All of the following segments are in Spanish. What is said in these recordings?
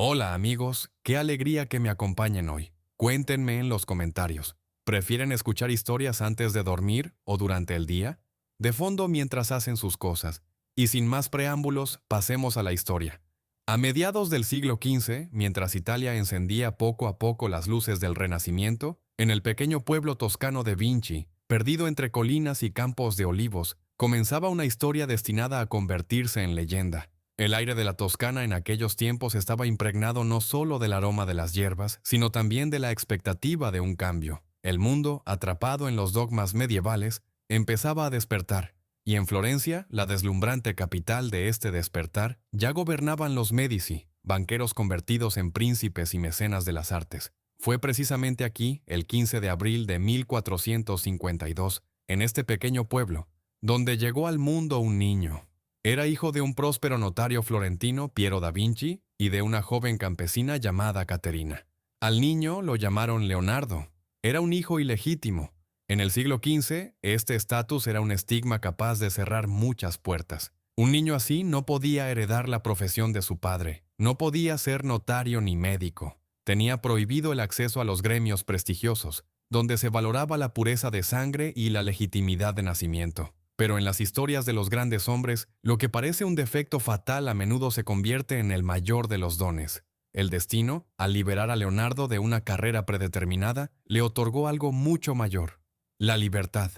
Hola amigos, qué alegría que me acompañen hoy. Cuéntenme en los comentarios. ¿Prefieren escuchar historias antes de dormir o durante el día? De fondo mientras hacen sus cosas. Y sin más preámbulos, pasemos a la historia. A mediados del siglo XV, mientras Italia encendía poco a poco las luces del Renacimiento, en el pequeño pueblo toscano de Vinci, perdido entre colinas y campos de olivos, comenzaba una historia destinada a convertirse en leyenda. El aire de la Toscana en aquellos tiempos estaba impregnado no solo del aroma de las hierbas, sino también de la expectativa de un cambio. El mundo, atrapado en los dogmas medievales, empezaba a despertar, y en Florencia, la deslumbrante capital de este despertar, ya gobernaban los Medici, banqueros convertidos en príncipes y mecenas de las artes. Fue precisamente aquí, el 15 de abril de 1452, en este pequeño pueblo, donde llegó al mundo un niño. Era hijo de un próspero notario florentino, Piero da Vinci, y de una joven campesina llamada Caterina. Al niño lo llamaron Leonardo. Era un hijo ilegítimo. En el siglo XV, este estatus era un estigma capaz de cerrar muchas puertas. Un niño así no podía heredar la profesión de su padre, no podía ser notario ni médico. Tenía prohibido el acceso a los gremios prestigiosos, donde se valoraba la pureza de sangre y la legitimidad de nacimiento. Pero en las historias de los grandes hombres, lo que parece un defecto fatal a menudo se convierte en el mayor de los dones. El destino, al liberar a Leonardo de una carrera predeterminada, le otorgó algo mucho mayor: la libertad.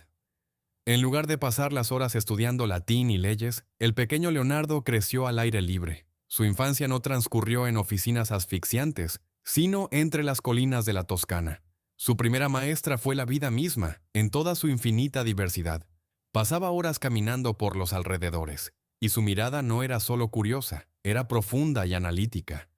En lugar de pasar las horas estudiando latín y leyes, el pequeño Leonardo creció al aire libre. Su infancia no transcurrió en oficinas asfixiantes, sino entre las colinas de la Toscana. Su primera maestra fue la vida misma, en toda su infinita diversidad. Pasaba horas caminando por los alrededores, y su mirada no era solo curiosa, era profunda y analítica.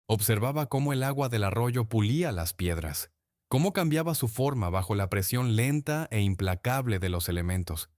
Observaba cómo el agua del arroyo pulía las piedras, cómo cambiaba su forma bajo la presión lenta e implacable de los elementos.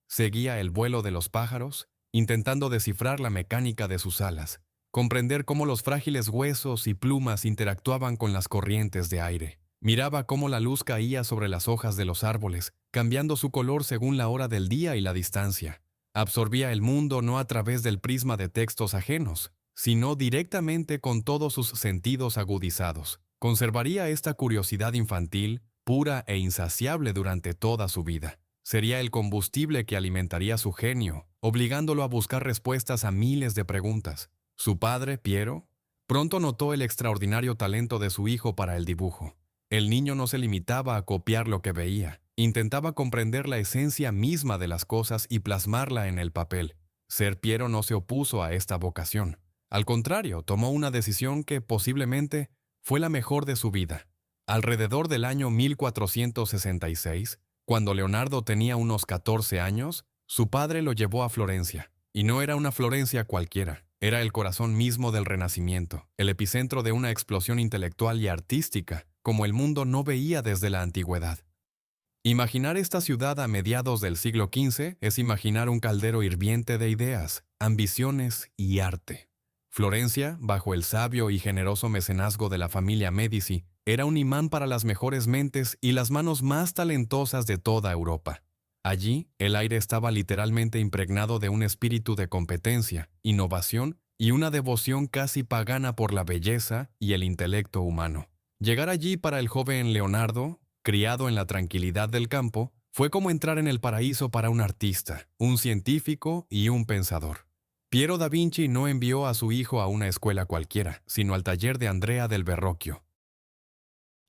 Seguía el vuelo de los pájaros, intentando descifrar la mecánica de sus alas, comprender cómo los frágiles huesos y plumas interactuaban con las corrientes de aire. Miraba cómo la luz caía sobre las hojas de los árboles, cambiando su color según la hora del día y la distancia. Absorbía el mundo no a través del prisma de textos ajenos, sino directamente con todos sus sentidos agudizados. Conservaría esta curiosidad infantil, pura e insaciable durante toda su vida. Sería el combustible que alimentaría su genio, obligándolo a buscar respuestas a miles de preguntas. Su padre, Piero, pronto notó el extraordinario talento de su hijo para el dibujo. El niño no se limitaba a copiar lo que veía, intentaba comprender la esencia misma de las cosas y plasmarla en el papel. Ser Piero no se opuso a esta vocación. Al contrario, tomó una decisión que posiblemente fue la mejor de su vida. Alrededor del año 1466, cuando Leonardo tenía unos 14 años, su padre lo llevó a Florencia. Y no era una Florencia cualquiera. Era el corazón mismo del Renacimiento, el epicentro de una explosión intelectual y artística, como el mundo no veía desde la antigüedad. Imaginar esta ciudad a mediados del siglo XV es imaginar un caldero hirviente de ideas, ambiciones y arte. Florencia, bajo el sabio y generoso mecenazgo de la familia Medici, era un imán para las mejores mentes y las manos más talentosas de toda Europa. Allí, el aire estaba literalmente impregnado de un espíritu de competencia, innovación y una devoción casi pagana por la belleza y el intelecto humano. Llegar allí para el joven Leonardo, criado en la tranquilidad del campo, fue como entrar en el paraíso para un artista, un científico y un pensador. Piero da Vinci no envió a su hijo a una escuela cualquiera, sino al taller de Andrea del Verrocchio.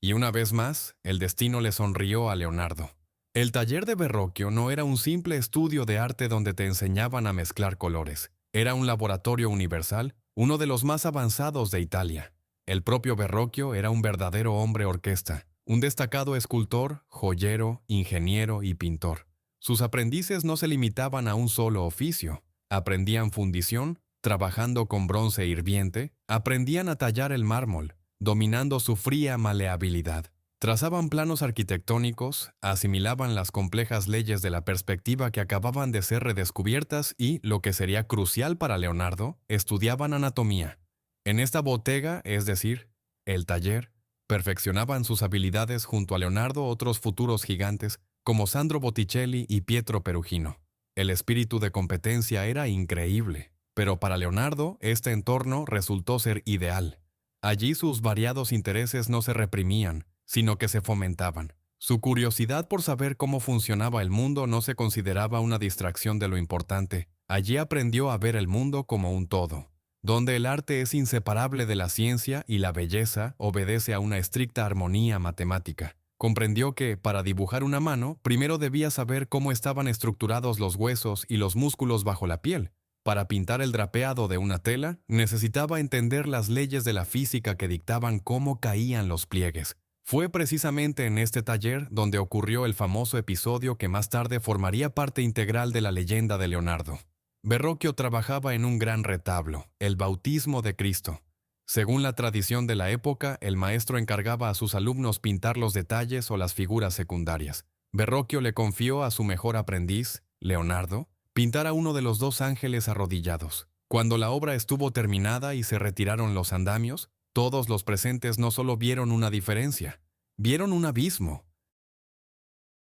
Y una vez más, el destino le sonrió a Leonardo. El taller de Verrocchio no era un simple estudio de arte donde te enseñaban a mezclar colores. Era un laboratorio universal, uno de los más avanzados de Italia. El propio Verrocchio era un verdadero hombre orquesta, un destacado escultor, joyero, ingeniero y pintor. Sus aprendices no se limitaban a un solo oficio. Aprendían fundición, trabajando con bronce hirviente, aprendían a tallar el mármol, dominando su fría maleabilidad. Trazaban planos arquitectónicos, asimilaban las complejas leyes de la perspectiva que acababan de ser redescubiertas y, lo que sería crucial para Leonardo, estudiaban anatomía. En esta botega, es decir, el taller, perfeccionaban sus habilidades junto a Leonardo otros futuros gigantes como Sandro Botticelli y Pietro Perugino. El espíritu de competencia era increíble. Pero para Leonardo, este entorno resultó ser ideal. Allí sus variados intereses no se reprimían, sino que se fomentaban. Su curiosidad por saber cómo funcionaba el mundo no se consideraba una distracción de lo importante. Allí aprendió a ver el mundo como un todo, donde el arte es inseparable de la ciencia y la belleza obedece a una estricta armonía matemática. Comprendió que, para dibujar una mano, primero debía saber cómo estaban estructurados los huesos y los músculos bajo la piel. Para pintar el drapeado de una tela, necesitaba entender las leyes de la física que dictaban cómo caían los pliegues. Fue precisamente en este taller donde ocurrió el famoso episodio que más tarde formaría parte integral de la leyenda de Leonardo. Verrocchio trabajaba en un gran retablo, el Bautismo de Cristo. Según la tradición de la época, el maestro encargaba a sus alumnos pintar los detalles o las figuras secundarias. Verrocchio le confió a su mejor aprendiz, Leonardo, pintar a uno de los dos ángeles arrodillados. Cuando la obra estuvo terminada y se retiraron los andamios, todos los presentes no solo vieron una diferencia, vieron un abismo.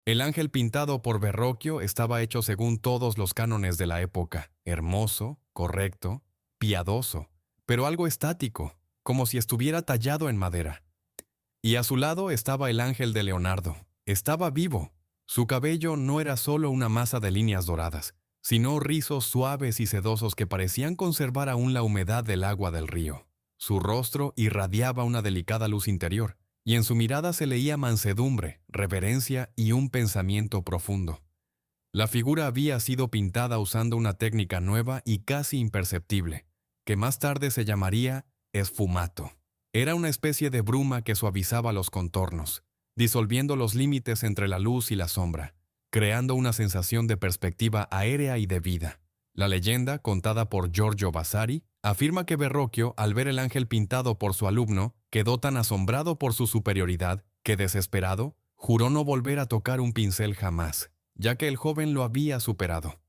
El ángel pintado por Verrocchio estaba hecho según todos los cánones de la época, hermoso, correcto, piadoso, pero algo estático, como si estuviera tallado en madera. Y a su lado estaba el ángel de Leonardo. Estaba vivo. Su cabello no era solo una masa de líneas doradas, sino rizos suaves y sedosos que parecían conservar aún la humedad del agua del río. Su rostro irradiaba una delicada luz interior, y en su mirada se leía mansedumbre, reverencia y un pensamiento profundo. La figura había sido pintada usando una técnica nueva y casi imperceptible, que más tarde se llamaría esfumato. Era una especie de bruma que suavizaba los contornos, disolviendo los límites entre la luz y la sombra, creando una sensación de perspectiva aérea y de vida. La leyenda, contada por Giorgio Vasari, afirma que Verrocchio, al ver el ángel pintado por su alumno, quedó tan asombrado por su superioridad que, desesperado, juró no volver a tocar un pincel jamás, ya que el joven lo había superado.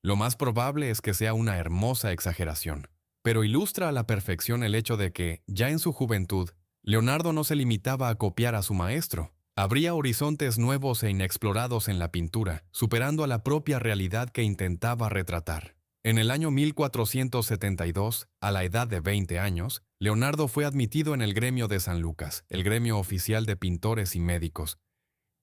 Lo más probable es que sea una hermosa exageración, pero ilustra a la perfección el hecho de que, ya en su juventud, Leonardo no se limitaba a copiar a su maestro. Abría horizontes nuevos e inexplorados en la pintura, superando a la propia realidad que intentaba retratar. En el año 1472, a la edad de 20 años, Leonardo fue admitido en el gremio de San Lucas, el gremio oficial de pintores y médicos,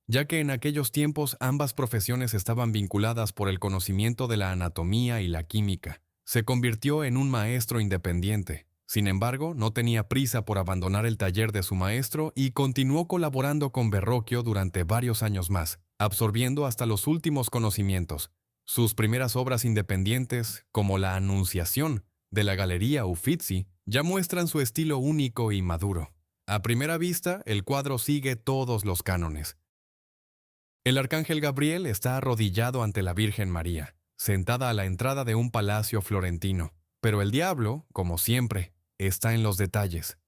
ya que en aquellos tiempos ambas profesiones estaban vinculadas por el conocimiento de la anatomía y la química. Se convirtió en un maestro independiente. Sin embargo, no tenía prisa por abandonar el taller de su maestro y continuó colaborando con Verrocchio durante varios años más, absorbiendo hasta los últimos conocimientos. Sus primeras obras independientes, como la Anunciación de la Galería Uffizi, ya muestran su estilo único y maduro. A primera vista, el cuadro sigue todos los cánones. El arcángel Gabriel está arrodillado ante la Virgen María, sentada a la entrada de un palacio florentino. Pero el diablo, como siempre, está en los detalles.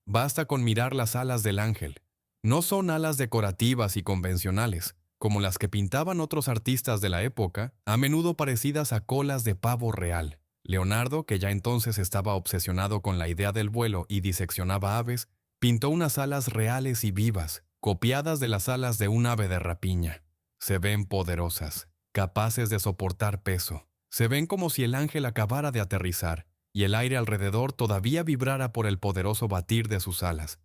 Basta con mirar las alas del ángel. No son alas decorativas y convencionales, como las que pintaban otros artistas de la época, a menudo parecidas a colas de pavo real. Leonardo, que ya entonces estaba obsesionado con la idea del vuelo y diseccionaba aves, pintó unas alas reales y vivas, copiadas de las alas de un ave de rapiña. Se ven poderosas, capaces de soportar peso. Se ven como si el ángel acabara de aterrizar, y el aire alrededor todavía vibrara por el poderoso batir de sus alas.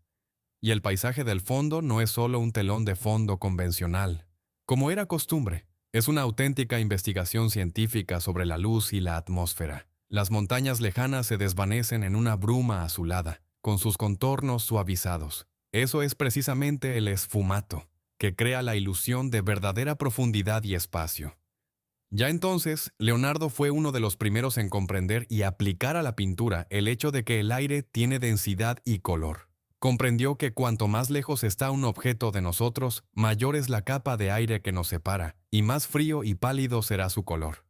Y el paisaje del fondo no es solo un telón de fondo convencional. Como era costumbre, es una auténtica investigación científica sobre la luz y la atmósfera. Las montañas lejanas se desvanecen en una bruma azulada, con sus contornos suavizados. Eso es precisamente el esfumato, que crea la ilusión de verdadera profundidad y espacio. Ya entonces, Leonardo fue uno de los primeros en comprender y aplicar a la pintura el hecho de que el aire tiene densidad y color. Comprendió que cuanto más lejos está un objeto de nosotros, mayor es la capa de aire que nos separa, y más frío y pálido será su color.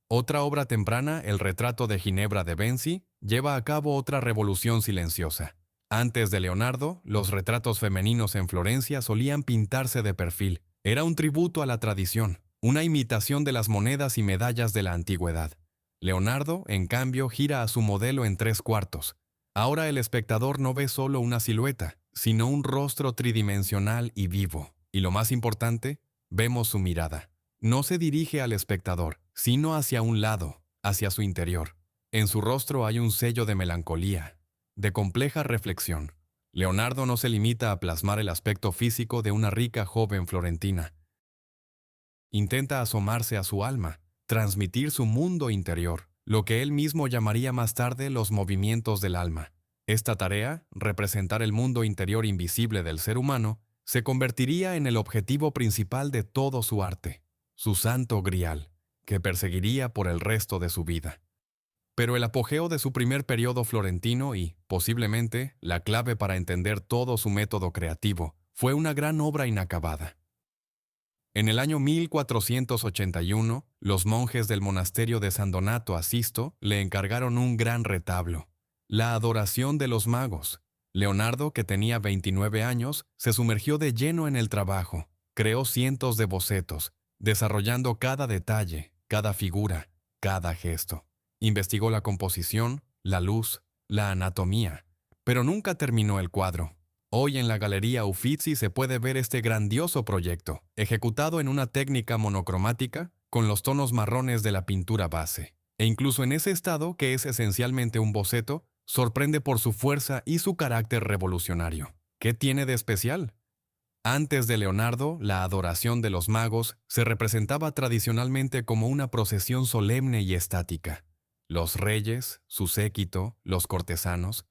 Otra obra temprana, el retrato de Ginebra de Benci, lleva a cabo otra revolución silenciosa. Antes de Leonardo, los retratos femeninos en Florencia solían pintarse de perfil. Era un tributo a la tradición, una imitación de las monedas y medallas de la antigüedad. Leonardo, en cambio, gira a su modelo en 3/4. Ahora el espectador no ve solo una silueta, sino un rostro tridimensional y vivo. Y lo más importante, vemos su mirada. No se dirige al espectador, sino hacia un lado, hacia su interior. En su rostro hay un sello de melancolía, de compleja reflexión. Leonardo no se limita a plasmar el aspecto físico de una rica joven florentina. Intenta asomarse a su alma, transmitir su mundo interior, lo que él mismo llamaría más tarde los movimientos del alma. Esta tarea, representar el mundo interior invisible del ser humano, se convertiría en el objetivo principal de todo su arte, su santo grial, que perseguiría por el resto de su vida. Pero el apogeo de su primer periodo florentino y, posiblemente, la clave para entender todo su método creativo, fue una gran obra inacabada. En el año 1481, los monjes del monasterio de San Donato a Sisto le encargaron un gran retablo, la Adoración de los Magos. Leonardo, que tenía 29 años, se sumergió de lleno en el trabajo, creó cientos de bocetos, desarrollando cada detalle, cada figura, cada gesto. Investigó la composición, la luz, la anatomía, pero nunca terminó el cuadro. Hoy en la Galería Uffizi se puede ver este grandioso proyecto, ejecutado en una técnica monocromática con los tonos marrones de la pintura base. E incluso en ese estado, que es esencialmente un boceto, sorprende por su fuerza y su carácter revolucionario. ¿Qué tiene de especial? Antes de Leonardo, la adoración de los magos se representaba tradicionalmente como una procesión solemne y estática. Los reyes, su séquito, los cortesanos,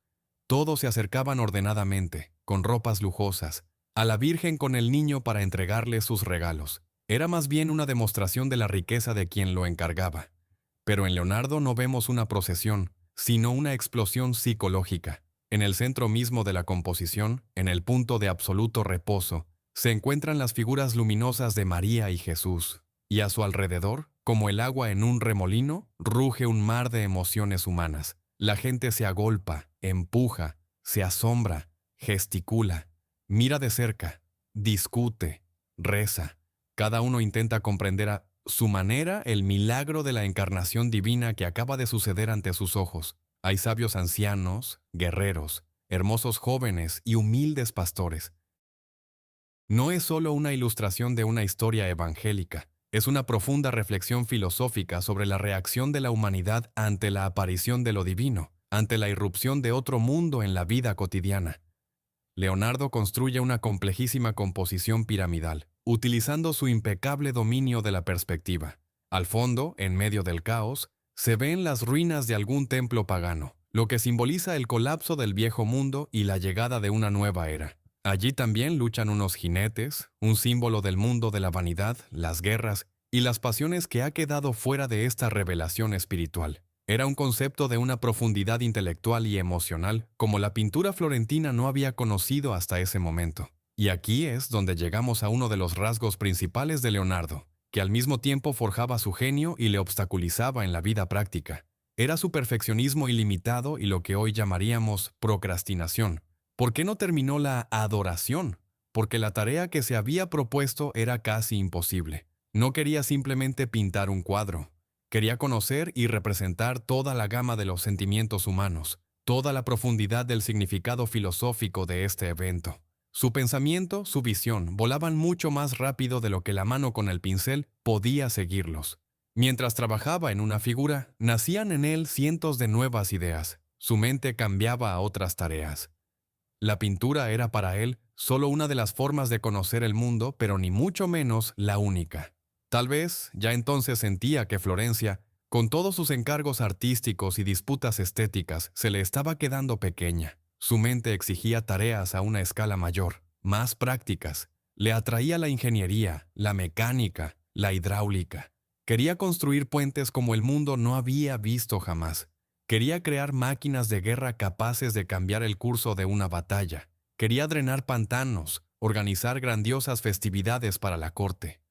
todos se acercaban ordenadamente, con ropas lujosas, a la Virgen con el niño para entregarle sus regalos. Era más bien una demostración de la riqueza de quien lo encargaba. Pero en Leonardo no vemos una procesión, sino una explosión psicológica. En el centro mismo de la composición, en el punto de absoluto reposo, se encuentran las figuras luminosas de María y Jesús, y a su alrededor, como el agua en un remolino, ruge un mar de emociones humanas. La gente se agolpa, empuja, se asombra, gesticula, mira de cerca, discute, reza. Cada uno intenta comprender a su manera el milagro de la encarnación divina que acaba de suceder ante sus ojos. Hay sabios ancianos, guerreros, hermosos jóvenes y humildes pastores. No es solo una ilustración de una historia evangélica, es una profunda reflexión filosófica sobre la reacción de la humanidad ante la aparición de lo divino, ante la irrupción de otro mundo en la vida cotidiana. Leonardo construye una complejísima composición piramidal, utilizando su impecable dominio de la perspectiva. Al fondo, en medio del caos, se ven las ruinas de algún templo pagano, lo que simboliza el colapso del viejo mundo y la llegada de una nueva era. Allí también luchan unos jinetes, un símbolo del mundo de la vanidad, las guerras y las pasiones que ha quedado fuera de esta revelación espiritual. Era un concepto de una profundidad intelectual y emocional como la pintura florentina no había conocido hasta ese momento. Y aquí es donde llegamos a uno de los rasgos principales de Leonardo, que al mismo tiempo forjaba su genio y le obstaculizaba en la vida práctica. Era su perfeccionismo ilimitado y lo que hoy llamaríamos procrastinación. ¿Por qué no terminó la adoración? Porque la tarea que se había propuesto era casi imposible. No quería simplemente pintar un cuadro. Quería conocer y representar toda la gama de los sentimientos humanos, toda la profundidad del significado filosófico de este evento. Su pensamiento, su visión, volaban mucho más rápido de lo que la mano con el pincel podía seguirlos. Mientras trabajaba en una figura, nacían en él cientos de nuevas ideas. Su mente cambiaba a otras tareas. La pintura era para él solo una de las formas de conocer el mundo, pero ni mucho menos la única. Tal vez ya entonces sentía que Florencia, con todos sus encargos artísticos y disputas estéticas, se le estaba quedando pequeña. Su mente exigía tareas a una escala mayor, más prácticas. Le atraía la ingeniería, la mecánica, la hidráulica. Quería construir puentes como el mundo no había visto jamás. Quería crear máquinas de guerra capaces de cambiar el curso de una batalla. Quería drenar pantanos, organizar grandiosas festividades para la corte.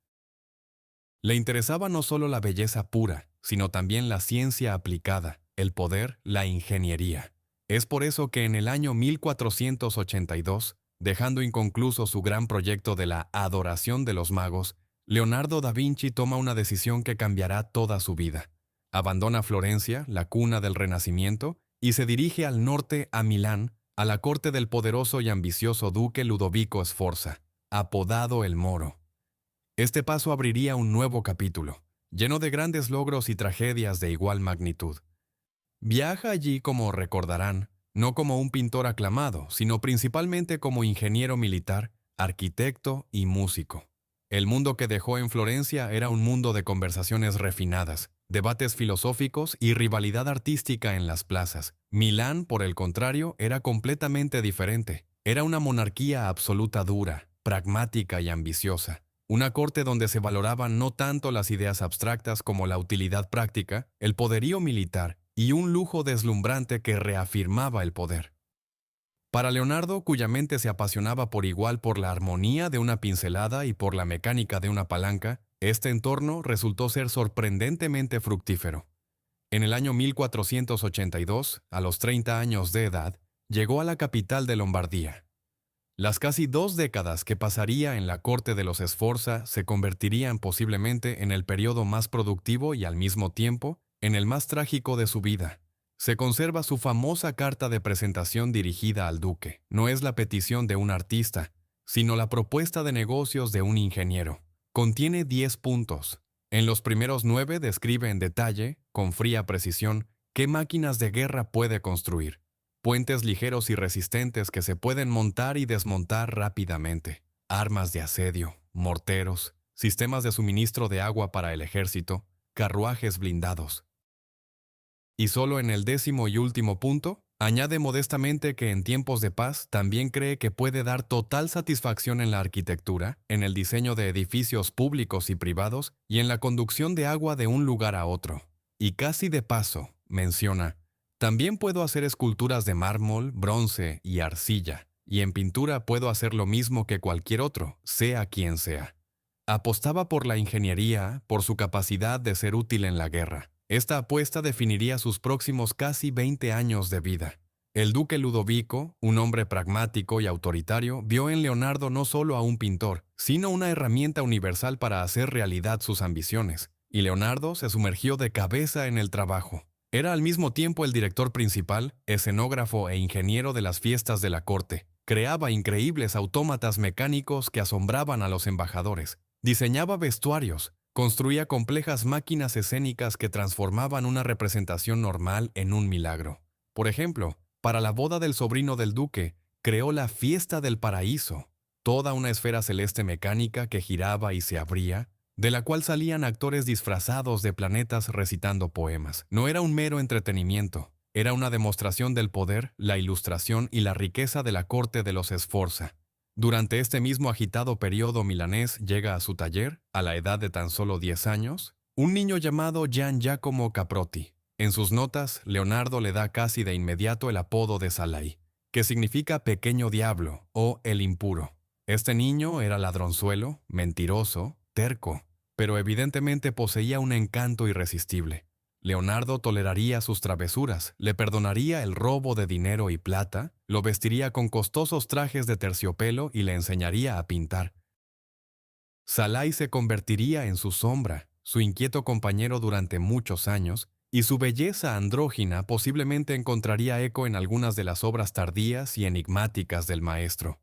Le interesaba no solo la belleza pura, sino también la ciencia aplicada, el poder, la ingeniería. Es por eso que en el año 1482, dejando inconcluso su gran proyecto de la adoración de los magos, Leonardo da Vinci toma una decisión que cambiará toda su vida. Abandona Florencia, la cuna del Renacimiento, y se dirige al norte a Milán, a la corte del poderoso y ambicioso duque Ludovico Sforza, apodado el Moro. Este paso abriría un nuevo capítulo, lleno de grandes logros y tragedias de igual magnitud. Viaja allí, como recordarán, no como un pintor aclamado, sino principalmente como ingeniero militar, arquitecto y músico. El mundo que dejó en Florencia era un mundo de conversaciones refinadas, debates filosóficos y rivalidad artística en las plazas. Milán, por el contrario, era completamente diferente. Era una monarquía absoluta dura, pragmática y ambiciosa. Una corte donde se valoraban no tanto las ideas abstractas como la utilidad práctica, el poderío militar y un lujo deslumbrante que reafirmaba el poder. Para Leonardo, cuya mente se apasionaba por igual por la armonía de una pincelada y por la mecánica de una palanca, este entorno resultó ser sorprendentemente fructífero. En el año 1482, a los 30 años de edad, llegó a la capital de Lombardía. Las casi 2 décadas que pasaría en la corte de los Sforza se convertirían posiblemente en el periodo más productivo y al mismo tiempo en el más trágico de su vida. Se conserva su famosa carta de presentación dirigida al duque. No es la petición de un artista, sino la propuesta de negocios de un ingeniero. Contiene 10 puntos. En los primeros 9 describe en detalle, con fría precisión, qué máquinas de guerra puede construir. Puentes ligeros y resistentes que se pueden montar y desmontar rápidamente. Armas de asedio, morteros, sistemas de suministro de agua para el ejército, carruajes blindados. Y solo en el 10º y último punto, añade modestamente que en tiempos de paz también cree que puede dar total satisfacción en la arquitectura, en el diseño de edificios públicos y privados y en la conducción de agua de un lugar a otro. Y casi de paso, menciona, también puedo hacer esculturas de mármol, bronce y arcilla, y en pintura puedo hacer lo mismo que cualquier otro, sea quien sea. Apostaba por la ingeniería, por su capacidad de ser útil en la guerra. Esta apuesta definiría sus próximos casi 20 años de vida. El duque Ludovico, un hombre pragmático y autoritario, vio en Leonardo no solo a un pintor, sino una herramienta universal para hacer realidad sus ambiciones, y Leonardo se sumergió de cabeza en el trabajo. Era al mismo tiempo el director principal, escenógrafo e ingeniero de las fiestas de la corte. Creaba increíbles autómatas mecánicos que asombraban a los embajadores. Diseñaba vestuarios, construía complejas máquinas escénicas que transformaban una representación normal en un milagro. Por ejemplo, para la boda del sobrino del duque, creó la Fiesta del Paraíso, toda una esfera celeste mecánica que giraba y se abría, de la cual salían actores disfrazados de planetas recitando poemas. No era un mero entretenimiento, era una demostración del poder, la ilustración y la riqueza de la corte de los Sforza. Durante este mismo agitado periodo milanés llega a su taller, a la edad de tan solo 10 años, un niño llamado Gian Giacomo Caprotti. En sus notas, Leonardo le da casi de inmediato el apodo de Salai, que significa pequeño diablo o el impuro. Este niño era ladronzuelo, mentiroso, terco, pero evidentemente poseía un encanto irresistible. Leonardo toleraría sus travesuras, le perdonaría el robo de dinero y plata, lo vestiría con costosos trajes de terciopelo y le enseñaría a pintar. Salai se convertiría en su sombra, su inquieto compañero durante muchos años, y su belleza andrógina posiblemente encontraría eco en algunas de las obras tardías y enigmáticas del maestro.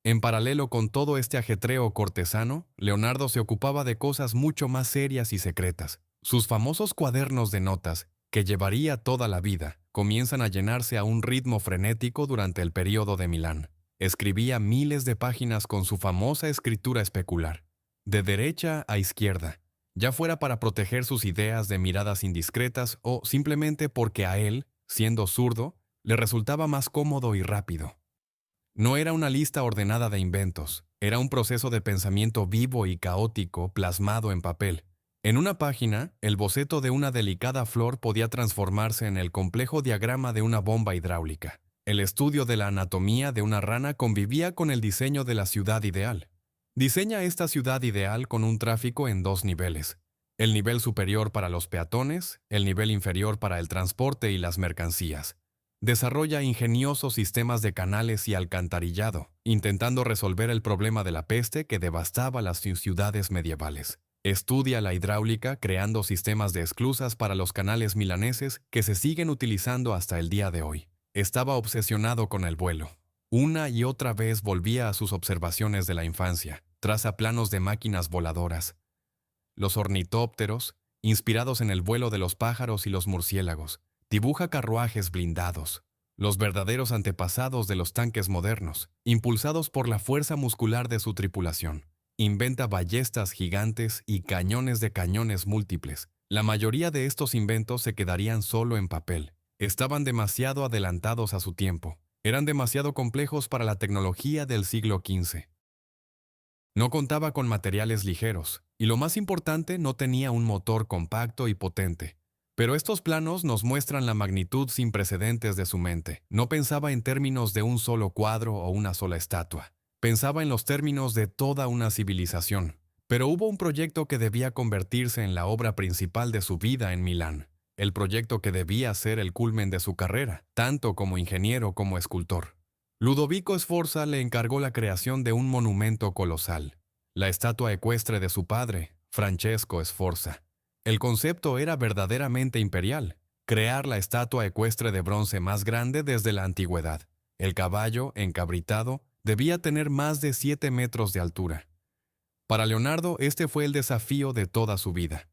En paralelo con todo este ajetreo cortesano, Leonardo se ocupaba de cosas mucho más serias y secretas. Sus famosos cuadernos de notas, que llevaría toda la vida, comienzan a llenarse a un ritmo frenético durante el período de Milán. Escribía miles de páginas con su famosa escritura especular, de derecha a izquierda, ya fuera para proteger sus ideas de miradas indiscretas o simplemente porque a él, siendo zurdo, le resultaba más cómodo y rápido. No era una lista ordenada de inventos, era un proceso de pensamiento vivo y caótico plasmado en papel. En una página, el boceto de una delicada flor podía transformarse en el complejo diagrama de una bomba hidráulica. El estudio de la anatomía de una rana convivía con el diseño de la ciudad ideal. Diseña esta ciudad ideal con un tráfico en 2 niveles. El nivel superior para los peatones, el nivel inferior para el transporte y las mercancías. Desarrolla ingeniosos sistemas de canales y alcantarillado, intentando resolver el problema de la peste que devastaba las ciudades medievales. Estudia la hidráulica creando sistemas de esclusas para los canales milaneses que se siguen utilizando hasta el día de hoy. Estaba obsesionado con el vuelo. Una y otra vez volvía a sus observaciones de la infancia, traza planos de máquinas voladoras. Los ornitópteros, inspirados en el vuelo de los pájaros y los murciélagos, Dibuja carruajes blindados, los verdaderos antepasados de los tanques modernos, impulsados por la fuerza muscular de su tripulación. Inventa ballestas gigantes y cañones de cañones múltiples. La mayoría de estos inventos se quedarían solo en papel. Estaban demasiado adelantados a su tiempo. Eran demasiado complejos para la tecnología del siglo XV. No contaba con materiales ligeros, y lo más importante, no tenía un motor compacto y potente. Pero estos planos nos muestran la magnitud sin precedentes de su mente. No pensaba en términos de un solo cuadro o una sola estatua. Pensaba en los términos de toda una civilización. Pero hubo un proyecto que debía convertirse en la obra principal de su vida en Milán. El proyecto que debía ser el culmen de su carrera, tanto como ingeniero como escultor. Ludovico Sforza le encargó la creación de un monumento colosal, la estatua ecuestre de su padre, Francesco Sforza. El concepto era verdaderamente imperial, crear la estatua ecuestre de bronce más grande desde la antigüedad. El caballo, encabritado, debía tener más de 7 metros de altura. Para Leonardo, este fue el desafío de toda su vida.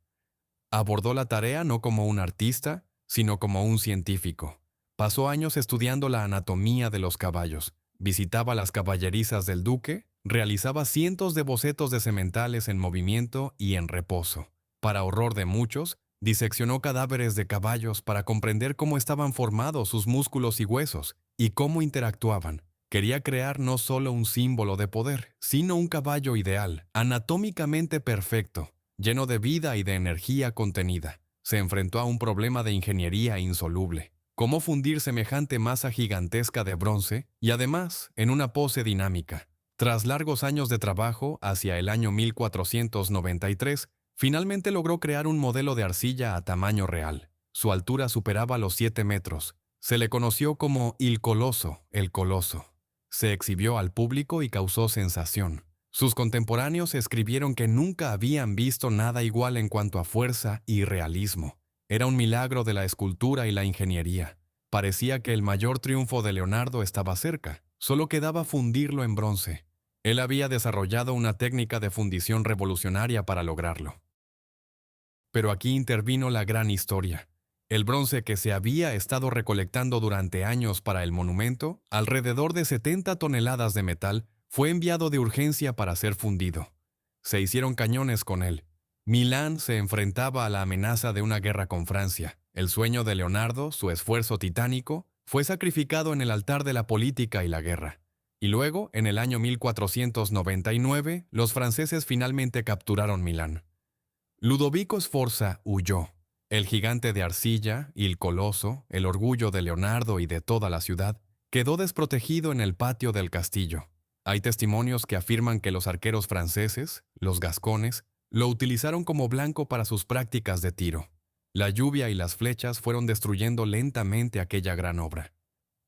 Abordó la tarea no como un artista, sino como un científico. Pasó años estudiando la anatomía de los caballos, visitaba las caballerizas del duque, realizaba cientos de bocetos de sementales en movimiento y en reposo. Para horror de muchos, diseccionó cadáveres de caballos para comprender cómo estaban formados sus músculos y huesos, y cómo interactuaban. Quería crear no solo un símbolo de poder, sino un caballo ideal, anatómicamente perfecto, lleno de vida y de energía contenida. Se enfrentó a un problema de ingeniería insoluble. Cómo fundir semejante masa gigantesca de bronce y además en una pose dinámica. Tras largos años de trabajo, hacia el año 1493, finalmente logró crear un modelo de arcilla a tamaño real. Su altura superaba los 7 metros. Se le conoció como Il Coloso, el Coloso. Se exhibió al público y causó sensación. Sus contemporáneos escribieron que nunca habían visto nada igual en cuanto a fuerza y realismo. Era un milagro de la escultura y la ingeniería. Parecía que el mayor triunfo de Leonardo estaba cerca. Solo quedaba fundirlo en bronce. Él había desarrollado una técnica de fundición revolucionaria para lograrlo. Pero aquí intervino la gran historia. El bronce que se había estado recolectando durante años para el monumento, alrededor de 70 toneladas de metal, fue enviado de urgencia para ser fundido. Se hicieron cañones con él. Milán se enfrentaba a la amenaza de una guerra con Francia. El sueño de Leonardo, su esfuerzo titánico, fue sacrificado en el altar de la política y la guerra. Y luego, en el año 1499, los franceses finalmente capturaron Milán. Ludovico Sforza huyó. El gigante de arcilla, Il Coloso, el orgullo de Leonardo y de toda la ciudad, quedó desprotegido en el patio del castillo. Hay testimonios que afirman que los arqueros franceses, los gascones, lo utilizaron como blanco para sus prácticas de tiro. La lluvia y las flechas fueron destruyendo lentamente aquella gran obra.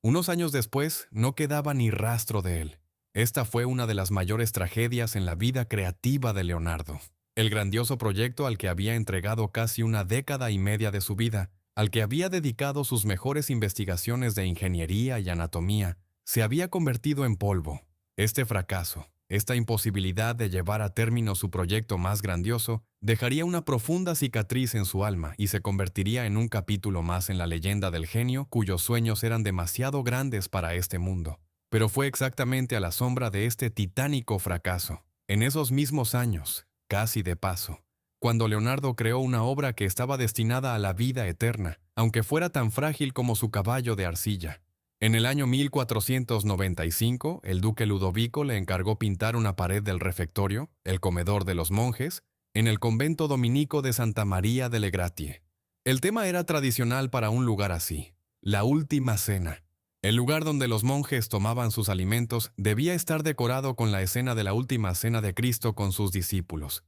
Unos años después, no quedaba ni rastro de él. Esta fue una de las mayores tragedias en la vida creativa de Leonardo. El grandioso proyecto al que había entregado casi una década y media de su vida, al que había dedicado sus mejores investigaciones de ingeniería y anatomía, se había convertido en polvo. Este fracaso, esta imposibilidad de llevar a término su proyecto más grandioso, dejaría una profunda cicatriz en su alma y se convertiría en un capítulo más en la leyenda del genio cuyos sueños eran demasiado grandes para este mundo. Pero fue exactamente a la sombra de este titánico fracaso, en esos mismos años, casi de paso, cuando Leonardo creó una obra que estaba destinada a la vida eterna, aunque fuera tan frágil como su caballo de arcilla. En el año 1495, el duque Ludovico le encargó pintar una pared del refectorio, el comedor de los monjes, en el convento dominico de Santa María delle Gratie. El tema era tradicional para un lugar así, la Última Cena. El lugar donde los monjes tomaban sus alimentos debía estar decorado con la escena de la Última Cena de Cristo con sus discípulos.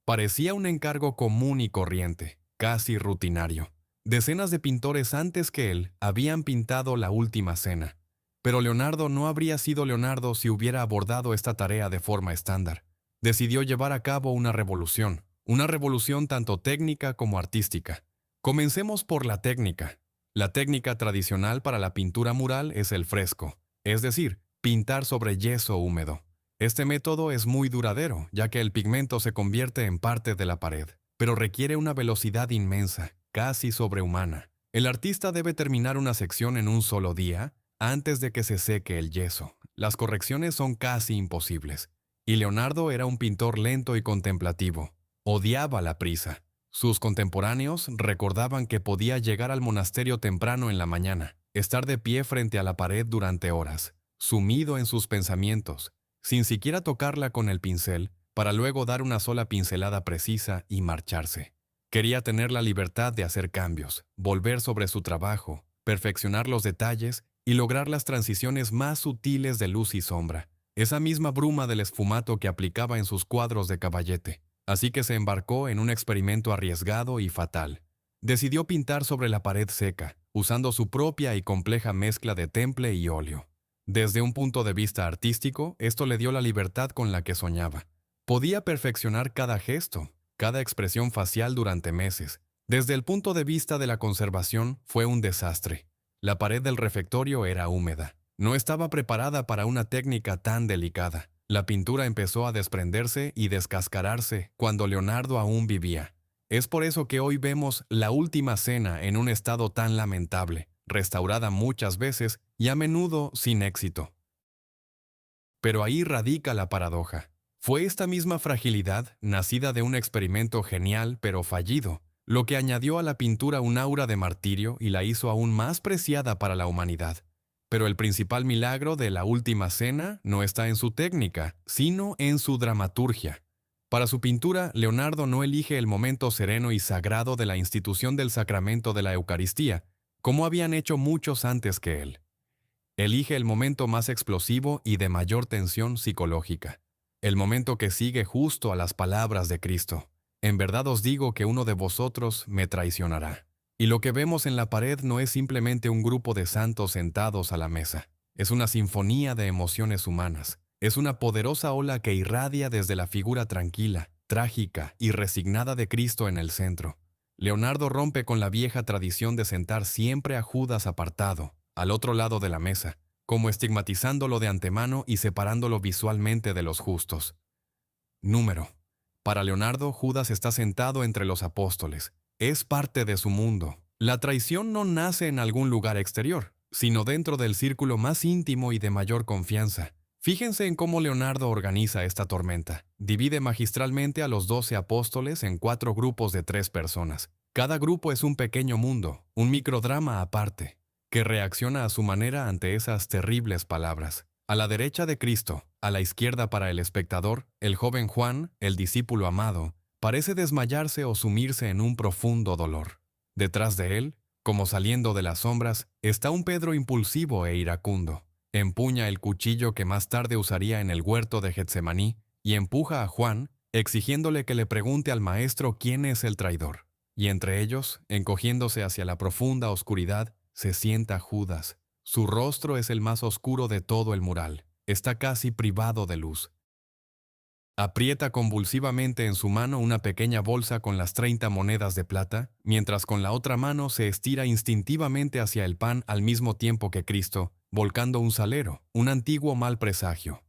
Parecía un encargo común y corriente, casi rutinario. Decenas de pintores antes que él habían pintado la Última Cena. Pero Leonardo no habría sido Leonardo si hubiera abordado esta tarea de forma estándar. Decidió llevar a cabo una revolución tanto técnica como artística. Comencemos por la técnica. La técnica tradicional para la pintura mural es el fresco, es decir, pintar sobre yeso húmedo. Este método es muy duradero, ya que el pigmento se convierte en parte de la pared, pero requiere una velocidad inmensa, casi sobrehumana. El artista debe terminar una sección en un solo día antes de que se seque el yeso. Las correcciones son casi imposibles. Y Leonardo era un pintor lento y contemplativo. Odiaba la prisa. Sus contemporáneos recordaban que podía llegar al monasterio temprano en la mañana, estar de pie frente a la pared durante horas, sumido en sus pensamientos, sin siquiera tocarla con el pincel, para luego dar una sola pincelada precisa y marcharse. Quería tener la libertad de hacer cambios, volver sobre su trabajo, perfeccionar los detalles y lograr las transiciones más sutiles de luz y sombra, esa misma bruma del esfumato que aplicaba en sus cuadros de caballete. Así que se embarcó en un experimento arriesgado y fatal. Decidió pintar sobre la pared seca, usando su propia y compleja mezcla de temple y óleo. Desde un punto de vista artístico, esto le dio la libertad con la que soñaba. Podía perfeccionar cada gesto, cada expresión facial durante meses. Desde el punto de vista de la conservación, fue un desastre. La pared del refectorio era húmeda. No estaba preparada para una técnica tan delicada. La pintura empezó a desprenderse y descascararse cuando Leonardo aún vivía. Es por eso que hoy vemos La Última Cena en un estado tan lamentable, restaurada muchas veces y a menudo sin éxito. Pero ahí radica la paradoja. Fue esta misma fragilidad, nacida de un experimento genial pero fallido, lo que añadió a la pintura un aura de martirio y la hizo aún más preciada para la humanidad. Pero el principal milagro de La Última Cena no está en su técnica, sino en su dramaturgia. Para su pintura, Leonardo no elige el momento sereno y sagrado de la institución del sacramento de la Eucaristía, como habían hecho muchos antes que él. Elige el momento más explosivo y de mayor tensión psicológica, el momento que sigue justo a las palabras de Cristo. En verdad os digo que uno de vosotros me traicionará. Y lo que vemos en la pared no es simplemente un grupo de santos sentados a la mesa. Es una sinfonía de emociones humanas. Es una poderosa ola que irradia desde la figura tranquila, trágica y resignada de Cristo en el centro. Leonardo rompe con la vieja tradición de sentar siempre a Judas apartado, al otro lado de la mesa, como estigmatizándolo de antemano y separándolo visualmente de los justos. Número. Para Leonardo, Judas está sentado entre los apóstoles. Es parte de su mundo. La traición no nace en algún lugar exterior, sino dentro del círculo más íntimo y de mayor confianza. Fíjense en cómo Leonardo organiza esta tormenta. Divide magistralmente a los 12 apóstoles en 4 grupos de 3 personas. Cada grupo es un pequeño mundo, un microdrama aparte, que reacciona a su manera ante esas terribles palabras. A la derecha de Cristo, a la izquierda para el espectador, el joven Juan, el discípulo amado, parece desmayarse o sumirse en un profundo dolor. Detrás de él, como saliendo de las sombras, está un Pedro impulsivo e iracundo. Empuña el cuchillo que más tarde usaría en el huerto de Getsemaní y empuja a Juan, exigiéndole que le pregunte al maestro quién es el traidor. Y entre ellos, encogiéndose hacia la profunda oscuridad, se sienta Judas. Su rostro es el más oscuro de todo el mural. Está casi privado de luz. Aprieta convulsivamente en su mano una pequeña bolsa con las 30 monedas de plata, mientras con la otra mano se estira instintivamente hacia el pan al mismo tiempo que Cristo, volcando un salero, un antiguo mal presagio.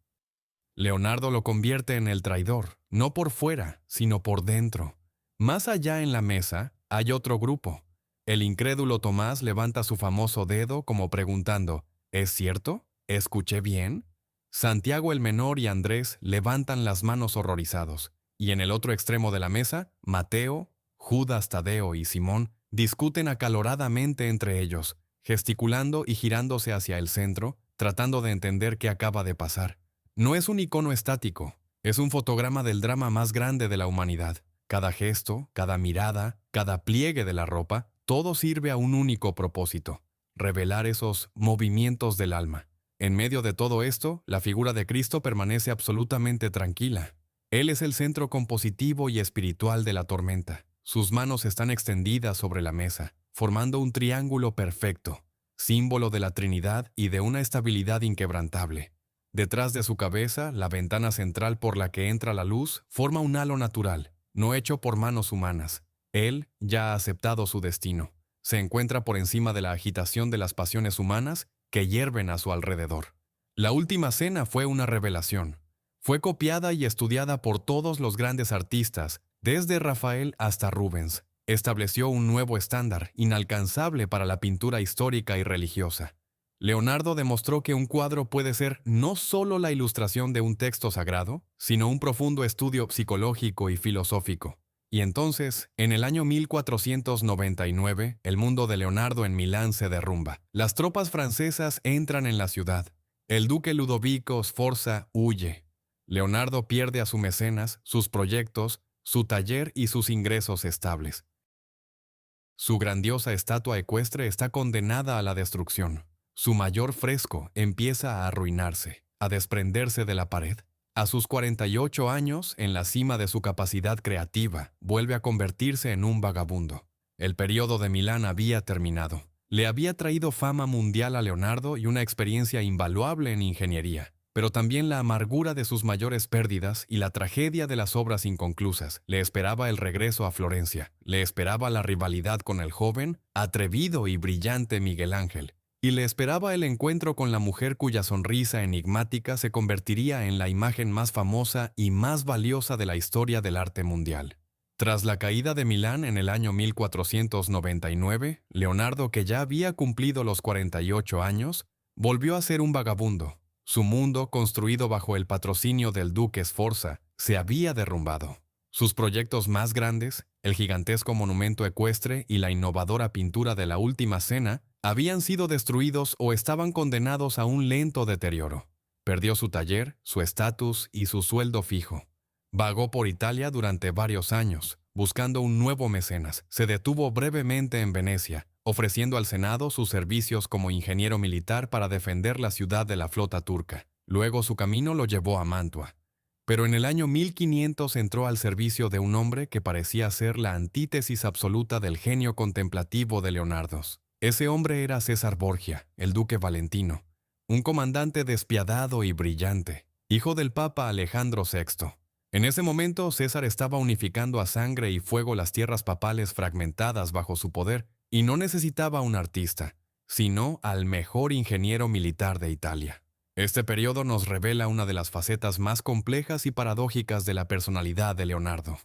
Leonardo lo convierte en el traidor, no por fuera, sino por dentro. Más allá en la mesa, hay otro grupo. El incrédulo Tomás levanta su famoso dedo como preguntando, ¿es cierto? ¿Escuché bien? Santiago el menor y Andrés levantan las manos horrorizados, y en el otro extremo de la mesa, Mateo, Judas Tadeo y Simón discuten acaloradamente entre ellos, gesticulando y girándose hacia el centro, tratando de entender qué acaba de pasar. No es un icono estático, es un fotograma del drama más grande de la humanidad. Cada gesto, cada mirada, cada pliegue de la ropa, todo sirve a un único propósito: revelar esos movimientos del alma. En medio de todo esto, la figura de Cristo permanece absolutamente tranquila. Él es el centro compositivo y espiritual de la tormenta. Sus manos están extendidas sobre la mesa, formando un triángulo perfecto, símbolo de la Trinidad y de una estabilidad inquebrantable. Detrás de su cabeza, la ventana central por la que entra la luz forma un halo natural, no hecho por manos humanas. Él ya ha aceptado su destino. Se encuentra por encima de la agitación de las pasiones humanas que hierven a su alrededor. La Última Cena fue una revelación. Fue copiada y estudiada por todos los grandes artistas, desde Rafael hasta Rubens. estableció un nuevo estándar inalcanzable para la pintura histórica y religiosa. Leonardo demostró que un cuadro puede ser no solo la ilustración de un texto sagrado, sino un profundo estudio psicológico y filosófico. Y entonces, en el año 1499, el mundo de Leonardo en Milán se derrumba. Las tropas francesas entran en la ciudad. El duque Ludovico Sforza huye. Leonardo pierde a su mecenas, sus proyectos, su taller y sus ingresos estables. Su grandiosa estatua ecuestre está condenada a la destrucción. Su mayor fresco empieza a arruinarse, a desprenderse de la pared. A sus 48 años, en la cima de su capacidad creativa, vuelve a convertirse en un vagabundo. El periodo de Milán había terminado. Le había traído fama mundial a Leonardo y una experiencia invaluable en ingeniería, pero también la amargura de sus mayores pérdidas y la tragedia de las obras inconclusas. Le esperaba el regreso a Florencia, le esperaba la rivalidad con el joven, atrevido y brillante Miguel Ángel, y le esperaba el encuentro con la mujer cuya sonrisa enigmática se convertiría en la imagen más famosa y más valiosa de la historia del arte mundial. Tras la caída de Milán en el año 1499, Leonardo, que ya había cumplido los 48 años, volvió a ser un vagabundo. Su mundo, construido bajo el patrocinio del duque Sforza, se había derrumbado. Sus proyectos más grandes, el gigantesco monumento ecuestre y la innovadora pintura de la Última Cena, habían sido destruidos o estaban condenados a un lento deterioro. Perdió su taller, su estatus y su sueldo fijo. Vagó por Italia durante varios años, buscando un nuevo mecenas. Se detuvo brevemente en Venecia, ofreciendo al Senado sus servicios como ingeniero militar para defender la ciudad de la flota turca. Luego su camino lo llevó a Mantua. Pero en el año 1500 entró al servicio de un hombre que parecía ser la antítesis absoluta del genio contemplativo de Leonardo. Ese hombre era César Borgia, el duque Valentino, un comandante despiadado y brillante, hijo del Papa Alejandro VI. En ese momento, César estaba unificando a sangre y fuego las tierras papales fragmentadas bajo su poder, y no necesitaba un artista, sino al mejor ingeniero militar de Italia. Este periodo nos revela una de las facetas más complejas y paradójicas de la personalidad de Leonardo.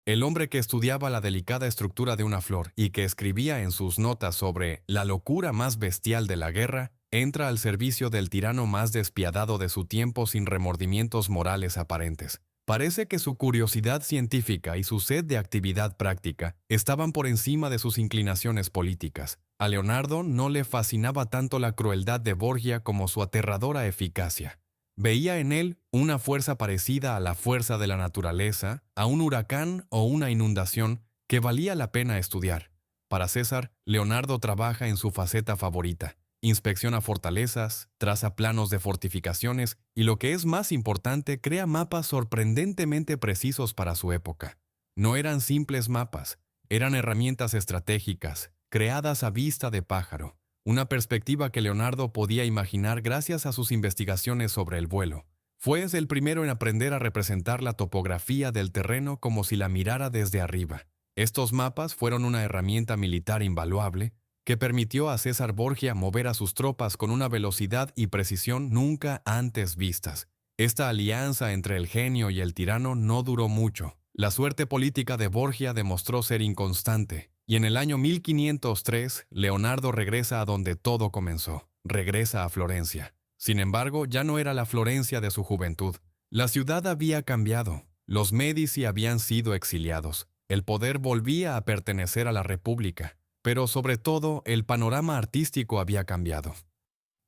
El hombre que estudiaba la delicada estructura de una flor y que escribía en sus notas sobre la locura más bestial de la guerra, entra al servicio del tirano más despiadado de su tiempo sin remordimientos morales aparentes. Parece que su curiosidad científica y su sed de actividad práctica estaban por encima de sus inclinaciones políticas. A Leonardo no le fascinaba tanto la crueldad de Borgia como su aterradora eficacia. Veía en él una fuerza parecida a la fuerza de la naturaleza, a un huracán o una inundación que valía la pena estudiar. Para César, Leonardo trabaja en su faceta favorita. Inspecciona fortalezas, traza planos de fortificaciones y, lo que es más importante, crea mapas sorprendentemente precisos para su época. No eran simples mapas, eran herramientas estratégicas, creadas a vista de pájaro. Una perspectiva que Leonardo podía imaginar gracias a sus investigaciones sobre el vuelo. Fue el primero en aprender a representar la topografía del terreno como si la mirara desde arriba. Estos mapas fueron una herramienta militar invaluable que permitió a César Borgia mover a sus tropas con una velocidad y precisión nunca antes vistas. Esta alianza entre el genio y el tirano no duró mucho. La suerte política de Borgia demostró ser inconstante, y en el año 1503, Leonardo regresa a donde todo comenzó. Regresa a Florencia. Sin embargo, ya no era la Florencia de su juventud. La ciudad había cambiado. Los Médici habían sido exiliados. El poder volvía a pertenecer a la República. Pero sobre todo, el panorama artístico había cambiado.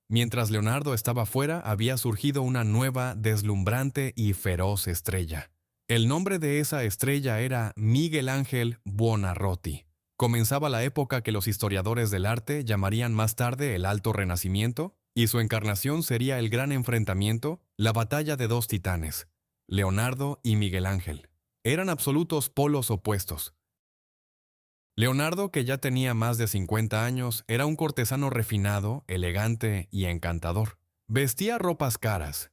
Mientras Leonardo estaba fuera, había surgido una nueva, deslumbrante y feroz estrella. El nombre de esa estrella era Miguel Ángel Buonarroti. Comenzaba la época que los historiadores del arte llamarían más tarde el Alto Renacimiento, y su encarnación sería el gran enfrentamiento, la batalla de dos titanes, Leonardo y Miguel Ángel. Eran absolutos polos opuestos. Leonardo, que ya tenía más de 50 años, era un cortesano refinado, elegante y encantador. Vestía ropas caras,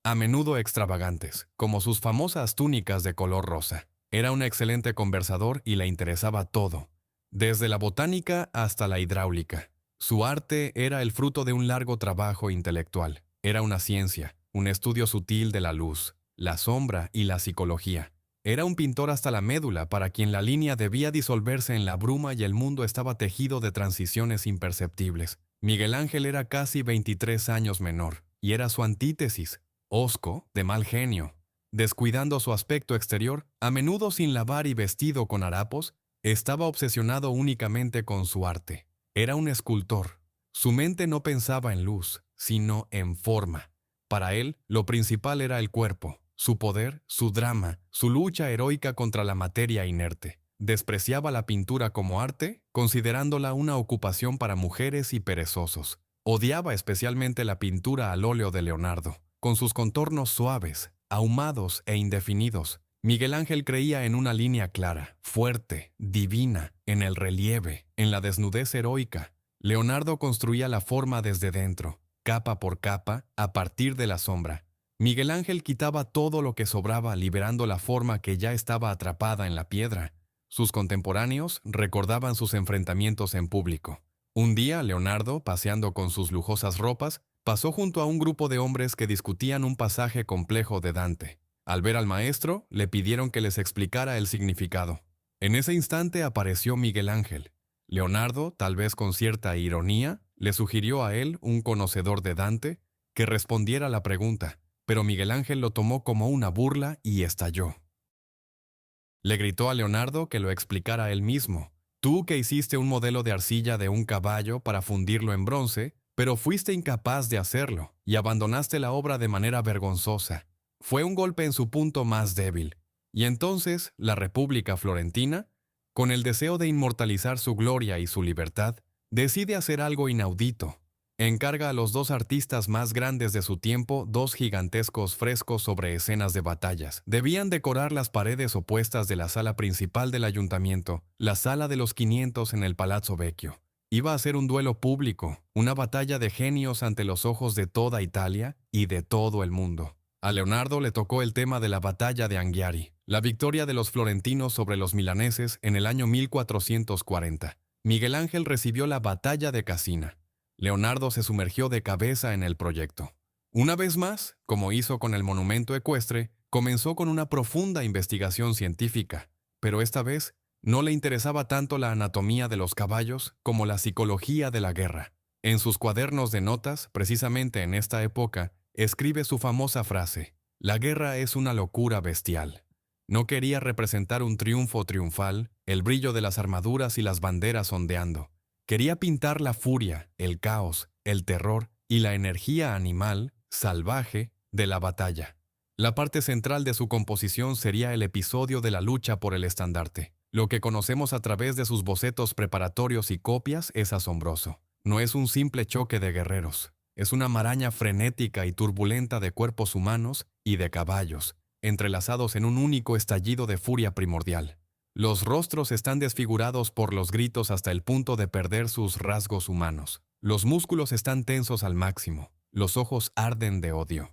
a menudo extravagantes, como sus famosas túnicas de color rosa. Era un excelente conversador y le interesaba todo, desde la botánica hasta la hidráulica. Su arte era el fruto de un largo trabajo intelectual. Era una ciencia, un estudio sutil de la luz, la sombra y la psicología. Era un pintor hasta la médula para quien la línea debía disolverse en la bruma y el mundo estaba tejido de transiciones imperceptibles. Miguel Ángel era casi 23 años menor, y era su antítesis, hosco, de mal genio. Descuidando su aspecto exterior, a menudo sin lavar y vestido con harapos, estaba obsesionado únicamente con su arte. Era un escultor. Su mente no pensaba en luz, sino en forma. Para él, lo principal era el cuerpo, su poder, su drama, su lucha heroica contra la materia inerte. Despreciaba la pintura como arte, considerándola una ocupación para mujeres y perezosos. Odiaba especialmente la pintura al óleo de Leonardo, con sus contornos suaves, ahumados e indefinidos. Miguel Ángel creía en una línea clara, fuerte, divina, en el relieve, en la desnudez heroica. Leonardo construía la forma desde dentro, capa por capa, a partir de la sombra. Miguel Ángel quitaba todo lo que sobraba, liberando la forma que ya estaba atrapada en la piedra. Sus contemporáneos recordaban sus enfrentamientos en público. Un día, Leonardo, paseando con sus lujosas ropas, pasó junto a un grupo de hombres que discutían un pasaje complejo de Dante. Al ver al maestro, le pidieron que les explicara el significado. En ese instante apareció Miguel Ángel. Leonardo, tal vez con cierta ironía, le sugirió a él, un conocedor de Dante, que respondiera la pregunta, pero Miguel Ángel lo tomó como una burla y estalló. Le gritó a Leonardo que lo explicara él mismo. Tú que hiciste un modelo de arcilla de un caballo para fundirlo en bronce, pero fuiste incapaz de hacerlo y abandonaste la obra de manera vergonzosa. Fue un golpe en su punto más débil. Y entonces, la República Florentina, con el deseo de inmortalizar su gloria y su libertad, decide hacer algo inaudito. Encarga a los dos artistas más grandes de su tiempo dos gigantescos frescos sobre escenas de batallas. Debían decorar las paredes opuestas de la sala principal del ayuntamiento, la sala de los 500 en el Palazzo Vecchio. Iba a ser un duelo público, una batalla de genios ante los ojos de toda Italia y de todo el mundo. A Leonardo le tocó el tema de la batalla de Anghiari, la victoria de los florentinos sobre los milaneses en el año 1440. Miguel Ángel recibió la batalla de Cassina. Leonardo se sumergió de cabeza en el proyecto. Una vez más, como hizo con el monumento ecuestre, comenzó con una profunda investigación científica, pero esta vez no le interesaba tanto la anatomía de los caballos como la psicología de la guerra. En sus cuadernos de notas, precisamente en esta época, escribe su famosa frase: «La guerra es una locura bestial». No quería representar un triunfo triunfal, el brillo de las armaduras y las banderas ondeando. Quería pintar la furia, el caos, el terror y la energía animal, salvaje, de la batalla. La parte central de su composición sería el episodio de la lucha por el estandarte. Lo que conocemos a través de sus bocetos preparatorios y copias es asombroso. No es un simple choque de guerreros. Es una maraña frenética y turbulenta de cuerpos humanos y de caballos, entrelazados en un único estallido de furia primordial. Los rostros están desfigurados por los gritos hasta el punto de perder sus rasgos humanos. Los músculos están tensos al máximo. Los ojos arden de odio.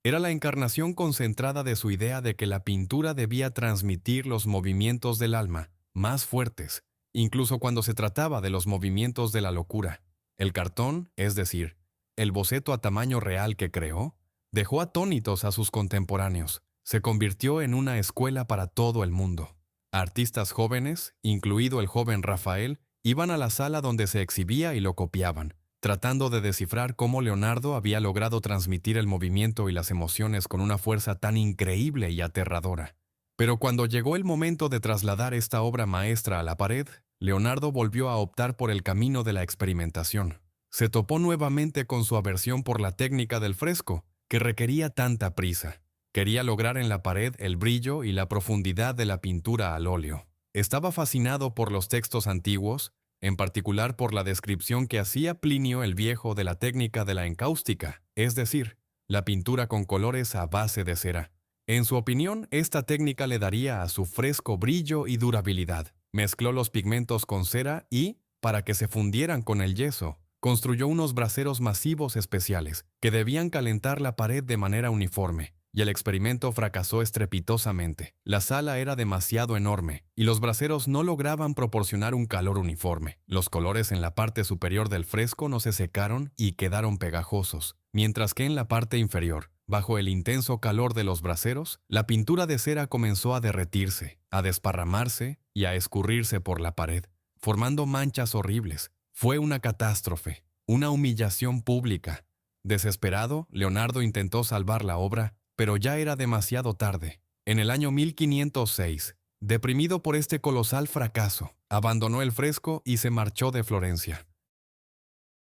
Era la encarnación concentrada de su idea de que la pintura debía transmitir los movimientos del alma, más fuertes, incluso cuando se trataba de los movimientos de la locura. El cartón, es decir, el boceto a tamaño real que creó, dejó atónitos a sus contemporáneos. Se convirtió en una escuela para todo el mundo. Artistas jóvenes, incluido el joven Rafael, iban a la sala donde se exhibía y lo copiaban, tratando de descifrar cómo Leonardo había logrado transmitir el movimiento y las emociones con una fuerza tan increíble y aterradora. Pero cuando llegó el momento de trasladar esta obra maestra a la pared, Leonardo volvió a optar por el camino de la experimentación. Se topó nuevamente con su aversión por la técnica del fresco, que requería tanta prisa. Quería lograr en la pared el brillo y la profundidad de la pintura al óleo. Estaba fascinado por los textos antiguos, en particular por la descripción que hacía Plinio el Viejo de la técnica de la encáustica, es decir, la pintura con colores a base de cera. En su opinión, esta técnica le daría a su fresco brillo y durabilidad. Mezcló los pigmentos con cera y, para que se fundieran con el yeso, construyó unos braseros masivos especiales que debían calentar la pared de manera uniforme. Y el experimento fracasó estrepitosamente. La sala era demasiado enorme, y los braseros no lograban proporcionar un calor uniforme. Los colores en la parte superior del fresco no se secaron y quedaron pegajosos, mientras que en la parte inferior, Bajo el intenso calor de los braseros, la pintura de cera comenzó a derretirse, a desparramarse y a escurrirse por la pared, formando manchas horribles. Fue una catástrofe, una humillación pública. Desesperado, Leonardo intentó salvar la obra, pero ya era demasiado tarde. En el año 1506, deprimido por este colosal fracaso, abandonó el fresco y se marchó de Florencia.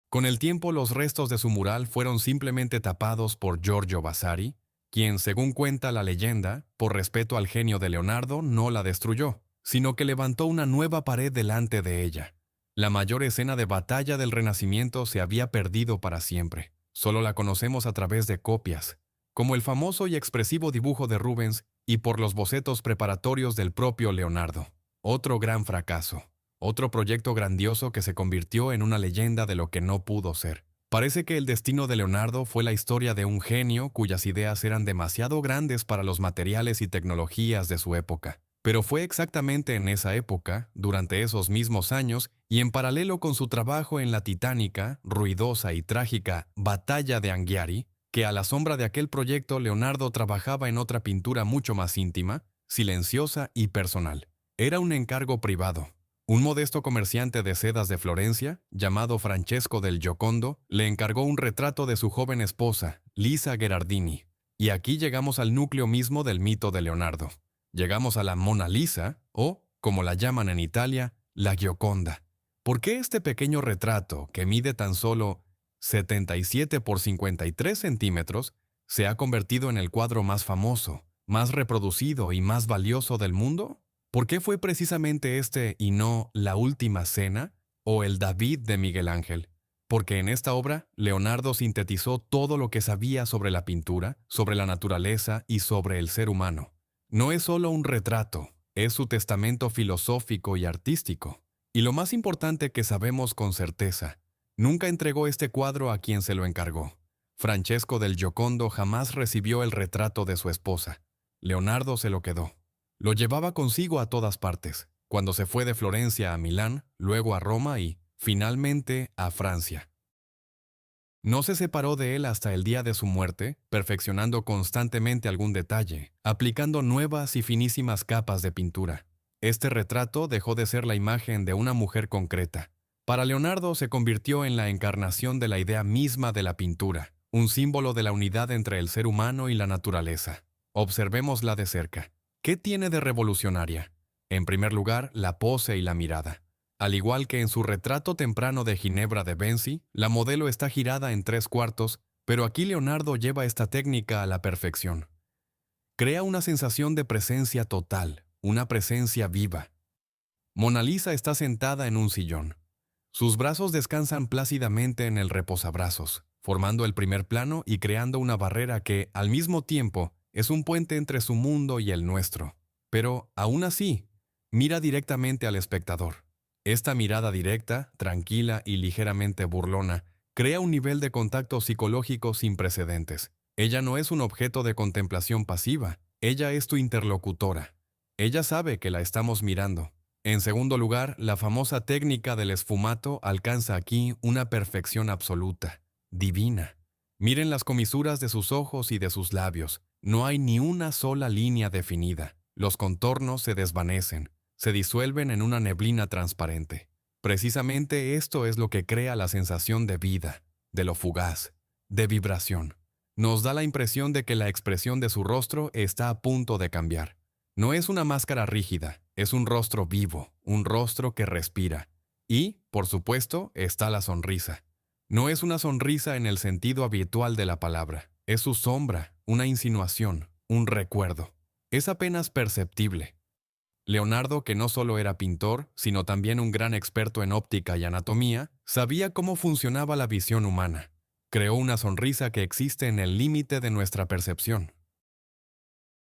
Con el tiempo, los restos de su mural fueron simplemente tapados por Giorgio Vasari, quien, según cuenta la leyenda, por respeto al genio de Leonardo, no la destruyó, sino que levantó una nueva pared delante de ella. La mayor escena de batalla del Renacimiento se había perdido para siempre. Solo la conocemos a través de copias, como el famoso y expresivo dibujo de Rubens y por los bocetos preparatorios del propio Leonardo. Otro gran fracaso. Otro proyecto grandioso que se convirtió en una leyenda de lo que no pudo ser. Parece que el destino de Leonardo fue la historia de un genio cuyas ideas eran demasiado grandes para los materiales y tecnologías de su época. Pero fue exactamente en esa época, durante esos mismos años, y en paralelo con su trabajo en la titánica, ruidosa y trágica Batalla de Anghiari, que a la sombra de aquel proyecto Leonardo trabajaba en otra pintura mucho más íntima, silenciosa y personal. Era un encargo privado. Un modesto comerciante de sedas de Florencia, llamado Francesco del Giocondo, le encargó un retrato de su joven esposa, Lisa Gherardini. Y aquí llegamos al núcleo mismo del mito de Leonardo. Llegamos a la Mona Lisa, o, como la llaman en Italia, la Gioconda. ¿Por qué este pequeño retrato, que mide tan solo 77 por 53 centímetros, se ha convertido en el cuadro más famoso, más reproducido y más valioso del mundo? ¿Por qué fue precisamente este y no La Última Cena o el David de Miguel Ángel? Porque en esta obra, Leonardo sintetizó todo lo que sabía sobre la pintura, sobre la naturaleza y sobre el ser humano. No es solo un retrato, es su testamento filosófico y artístico. Y lo más importante que sabemos con certeza, nunca entregó este cuadro a quien se lo encargó. Francesco del Giocondo jamás recibió el retrato de su esposa. Leonardo se lo quedó. Lo llevaba consigo a todas partes, cuando se fue de Florencia a Milán, luego a Roma y, finalmente, a Francia. No se separó de él hasta el día de su muerte, perfeccionando constantemente algún detalle, aplicando nuevas y finísimas capas de pintura. Este retrato dejó de ser la imagen de una mujer concreta. Para Leonardo se convirtió en la encarnación de la idea misma de la pintura, un símbolo de la unidad entre el ser humano y la naturaleza. Observémosla de cerca. ¿Qué tiene de revolucionaria? En primer lugar, la pose y la mirada. Al igual que en su retrato temprano de Ginebra de Benci, la modelo está girada en 3/4, pero aquí Leonardo lleva esta técnica a la perfección. Crea una sensación de presencia total, una presencia viva. Mona Lisa está sentada en un sillón. Sus brazos descansan plácidamente en el reposabrazos, formando el primer plano y creando una barrera que, al mismo tiempo, es un puente entre su mundo y el nuestro. Pero, aún así, mira directamente al espectador. Esta mirada directa, tranquila y ligeramente burlona, crea un nivel de contacto psicológico sin precedentes. Ella no es un objeto de contemplación pasiva, ella es tu interlocutora. Ella sabe que la estamos mirando. En segundo lugar, la famosa técnica del esfumato alcanza aquí una perfección absoluta, divina. Miren las comisuras de sus ojos y de sus labios. No hay ni una sola línea definida. Los contornos se desvanecen, se disuelven en una neblina transparente. Precisamente esto es lo que crea la sensación de vida, de lo fugaz, de vibración. Nos da la impresión de que la expresión de su rostro está a punto de cambiar. No es una máscara rígida, es un rostro vivo, un rostro que respira. Y, por supuesto, está la sonrisa. No es una sonrisa en el sentido habitual de la palabra. Es su sombra, una insinuación, un recuerdo. Es apenas perceptible. Leonardo, que no solo era pintor, sino también un gran experto en óptica y anatomía, sabía cómo funcionaba la visión humana. Creó una sonrisa que existe en el límite de nuestra percepción.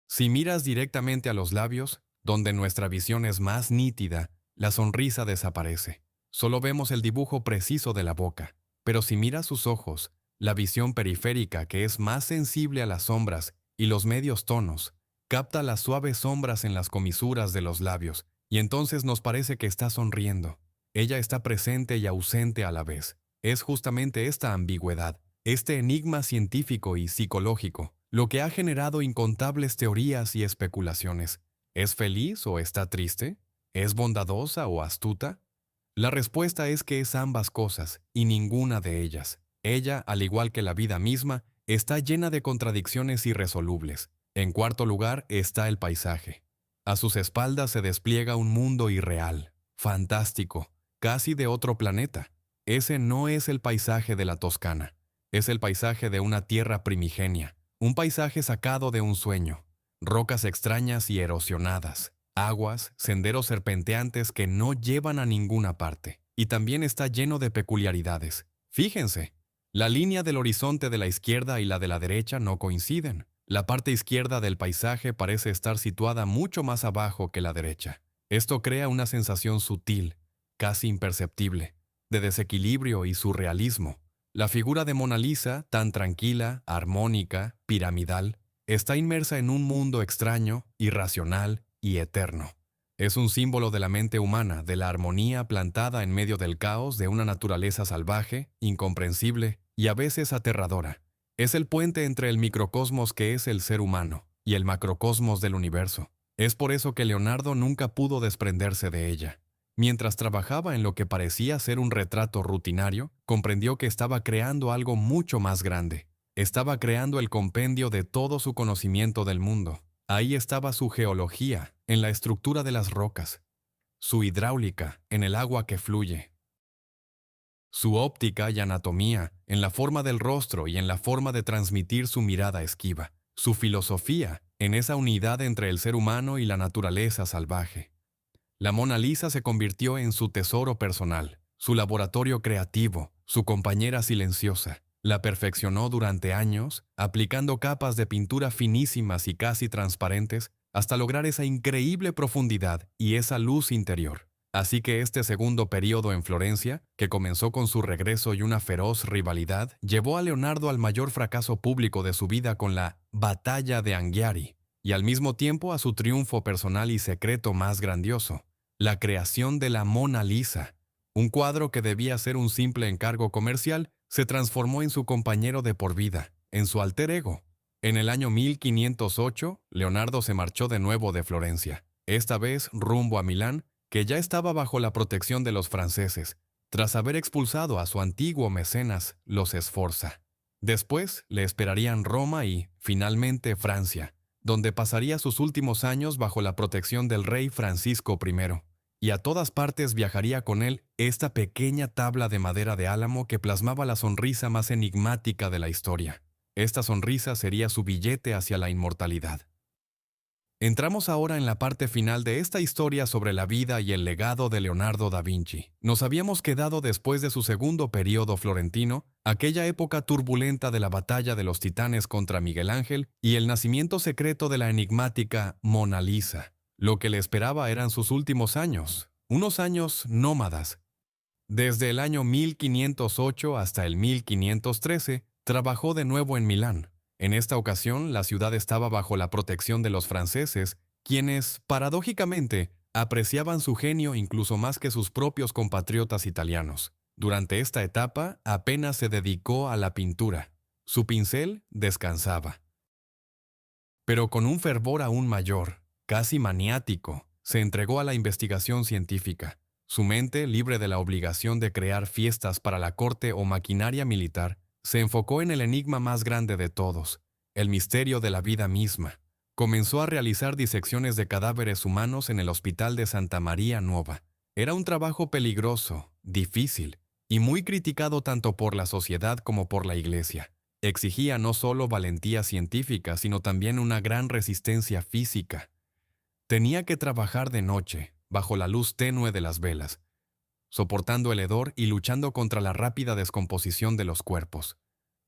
Si miras directamente a los labios, donde nuestra visión es más nítida, la sonrisa desaparece. Solo vemos el dibujo preciso de la boca. Pero si miras sus ojos, la visión periférica, que es más sensible a las sombras y los medios tonos, capta las suaves sombras en las comisuras de los labios, y entonces nos parece que está sonriendo. Ella está presente y ausente a la vez. Es justamente esta ambigüedad, este enigma científico y psicológico, lo que ha generado incontables teorías y especulaciones. ¿Es feliz o está triste? ¿Es bondadosa o astuta? La respuesta es que es ambas cosas, y ninguna de ellas. Ella, al igual que la vida misma, está llena de contradicciones irresolubles. En cuarto lugar está el paisaje. A sus espaldas se despliega un mundo irreal, fantástico, casi de otro planeta. Ese no es el paisaje de la Toscana, es el paisaje de una tierra primigenia, un paisaje sacado de un sueño, rocas extrañas y erosionadas, aguas, senderos serpenteantes que no llevan a ninguna parte, y también está lleno de peculiaridades. Fíjense, la línea del horizonte de la izquierda y la de la derecha no coinciden. La parte izquierda del paisaje parece estar situada mucho más abajo que la derecha. Esto crea una sensación sutil, casi imperceptible, de desequilibrio y surrealismo. La figura de Mona Lisa, tan tranquila, armónica, piramidal, está inmersa en un mundo extraño, irracional y eterno. Es un símbolo de la mente humana, de la armonía plantada en medio del caos de una naturaleza salvaje, incomprensible y a veces aterradora. Es el puente entre el microcosmos que es el ser humano y el macrocosmos del universo. Es por eso que Leonardo nunca pudo desprenderse de ella. Mientras trabajaba en lo que parecía ser un retrato rutinario, comprendió que estaba creando algo mucho más grande. Estaba creando el compendio de todo su conocimiento del mundo. Ahí estaba su geología, en la estructura de las rocas, su hidráulica, en el agua que fluye, su óptica y anatomía, en la forma del rostro y en la forma de transmitir su mirada esquiva, su filosofía, en esa unidad entre el ser humano y la naturaleza salvaje. La Mona Lisa se convirtió en su tesoro personal, su laboratorio creativo, su compañera silenciosa. La perfeccionó durante años, aplicando capas de pintura finísimas y casi transparentes hasta lograr esa increíble profundidad y esa luz interior. Así que este segundo periodo en Florencia, que comenzó con su regreso y una feroz rivalidad, llevó a Leonardo al mayor fracaso público de su vida con la Batalla de Anghiari, y al mismo tiempo a su triunfo personal y secreto más grandioso, la creación de la Mona Lisa. Un cuadro que debía ser un simple encargo comercial se transformó en su compañero de por vida, en su alter ego. En el año 1508, Leonardo se marchó de nuevo de Florencia, esta vez rumbo a Milán, que ya estaba bajo la protección de los franceses, tras haber expulsado a su antiguo mecenas, los Sforza. Después le esperarían Roma y, finalmente, Francia, donde pasaría sus últimos años bajo la protección del rey Francisco I. Y a todas partes viajaría con él esta pequeña tabla de madera de álamo que plasmaba la sonrisa más enigmática de la historia. Esta sonrisa sería su billete hacia la inmortalidad. Entramos ahora en la parte final de esta historia sobre la vida y el legado de Leonardo da Vinci. Nos habíamos quedado después de su segundo periodo florentino, aquella época turbulenta de la batalla de los titanes contra Miguel Ángel y el nacimiento secreto de la enigmática Mona Lisa. Lo que le esperaba eran sus últimos años, unos años nómadas. Desde el año 1508 hasta el 1513, trabajó de nuevo en Milán. En esta ocasión, la ciudad estaba bajo la protección de los franceses, quienes, paradójicamente, apreciaban su genio incluso más que sus propios compatriotas italianos. Durante esta etapa, apenas se dedicó a la pintura. Su pincel descansaba. Pero con un fervor aún mayor, casi maniático, se entregó a la investigación científica. Su mente, libre de la obligación de crear fiestas para la corte o maquinaria militar, se enfocó en el enigma más grande de todos, el misterio de la vida misma. Comenzó a realizar disecciones de cadáveres humanos en el Hospital de Santa María Nuova. Era un trabajo peligroso, difícil, y muy criticado tanto por la sociedad como por la Iglesia. Exigía no solo valentía científica, sino también una gran resistencia física. Tenía que trabajar de noche, bajo la luz tenue de las velas, soportando el hedor y luchando contra la rápida descomposición de los cuerpos.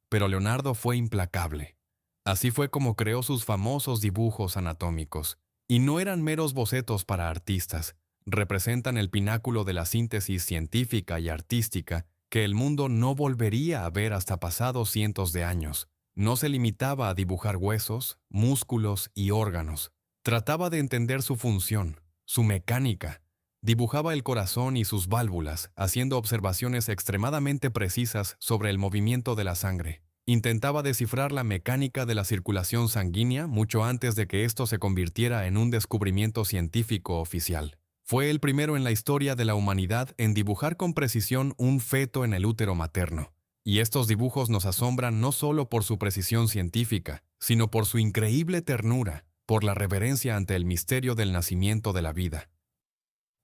Pero Leonardo fue implacable. Así fue como creó sus famosos dibujos anatómicos. Y no eran meros bocetos para artistas. Representan el pináculo de la síntesis científica y artística que el mundo no volvería a ver hasta pasados cientos de años. No se limitaba a dibujar huesos, músculos y órganos. Trataba de entender su función, su mecánica. Dibujaba el corazón y sus válvulas, haciendo observaciones extremadamente precisas sobre el movimiento de la sangre. intentaba descifrar la mecánica de la circulación sanguínea mucho antes de que esto se convirtiera en un descubrimiento científico oficial. Fue el primero en la historia de la humanidad en dibujar con precisión un feto en el útero materno. Y estos dibujos nos asombran no solo por su precisión científica, sino por su increíble ternura, por la reverencia ante el misterio del nacimiento de la vida.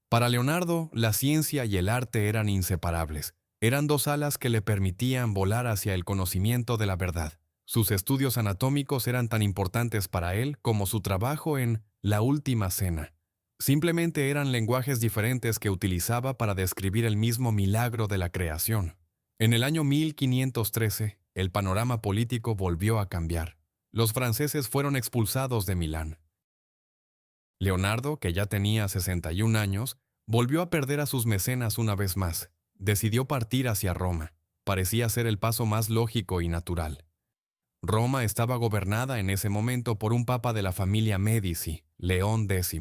Para Leonardo, la ciencia y el arte eran inseparables. Eran dos alas que le permitían volar hacia el conocimiento de la verdad. Sus estudios anatómicos eran tan importantes para él como su trabajo en La Última Cena. Simplemente eran lenguajes diferentes que utilizaba para describir el mismo milagro de la creación. En el año 1513, el panorama político volvió a cambiar. Los franceses fueron expulsados de Milán. Leonardo, que ya tenía 61 años, volvió a perder a sus mecenas una vez más. Decidió partir hacia Roma. Parecía ser el paso más lógico y natural. Roma estaba gobernada en ese momento por un papa de la familia Médici, León X.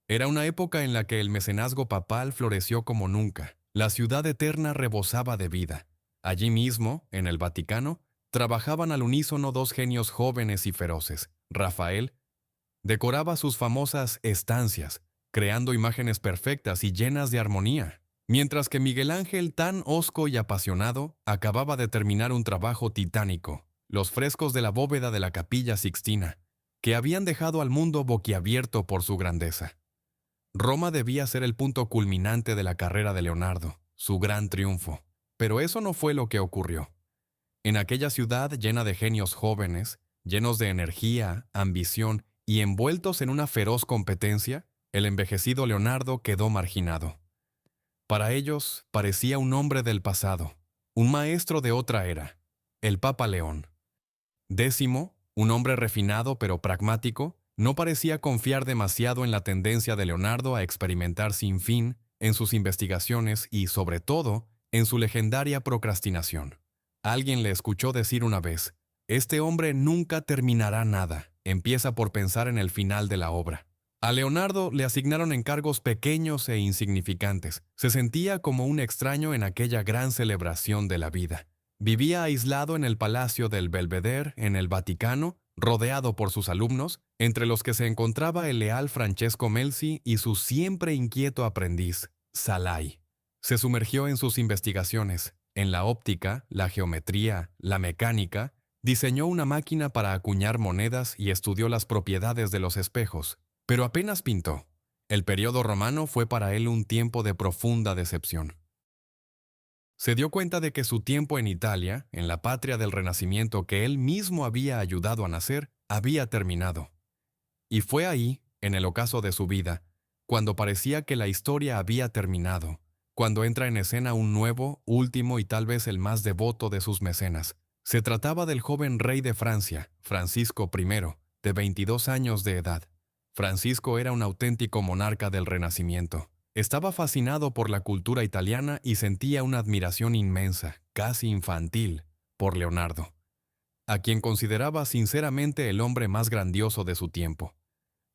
Era una época en la que el mecenazgo papal floreció como nunca. La ciudad eterna rebosaba de vida. Allí mismo, en el Vaticano, trabajaban al unísono dos genios jóvenes y feroces. Rafael decoraba sus famosas estancias, creando imágenes perfectas y llenas de armonía, mientras que Miguel Ángel, tan hosco y apasionado, acababa de terminar un trabajo titánico, los frescos de la bóveda de la Capilla Sixtina, que habían dejado al mundo boquiabierto por su grandeza. Roma debía ser el punto culminante de la carrera de Leonardo, su gran triunfo, pero eso no fue lo que ocurrió. En aquella ciudad llena de genios jóvenes, llenos de energía, ambición y envueltos en una feroz competencia, el envejecido Leonardo quedó marginado. Para ellos parecía un hombre del pasado, un maestro de otra era, el Papa León X, un hombre refinado pero pragmático, no parecía confiar demasiado en la tendencia de Leonardo a experimentar sin fin en sus investigaciones y, sobre todo, en su legendaria procrastinación. Alguien le escuchó decir una vez: «Este hombre nunca terminará nada, empieza por pensar en el final de la obra». A Leonardo le asignaron encargos pequeños e insignificantes. Se sentía como un extraño en aquella gran celebración de la vida. Vivía aislado en el Palacio del Belvedere, en el Vaticano, rodeado por sus alumnos, entre los que se encontraba el leal Francesco Melzi y su siempre inquieto aprendiz, Salai. Se sumergió en sus investigaciones, en la óptica, la geometría, la mecánica, diseñó una máquina para acuñar monedas y estudió las propiedades de los espejos. Pero apenas pintó. El período romano fue para él un tiempo de profunda decepción. Se dio cuenta de que su tiempo en Italia, en la patria del Renacimiento que él mismo había ayudado a nacer, había terminado. Y fue ahí, en el ocaso de su vida, cuando parecía que la historia había terminado, cuando entra en escena un nuevo, último y tal vez el más devoto de sus mecenas. Se trataba del joven rey de Francia, Francisco I, de 22 años de edad. Francisco era un auténtico monarca del Renacimiento. Estaba fascinado por la cultura italiana y sentía una admiración inmensa, casi infantil, por Leonardo, a quien consideraba sinceramente el hombre más grandioso de su tiempo.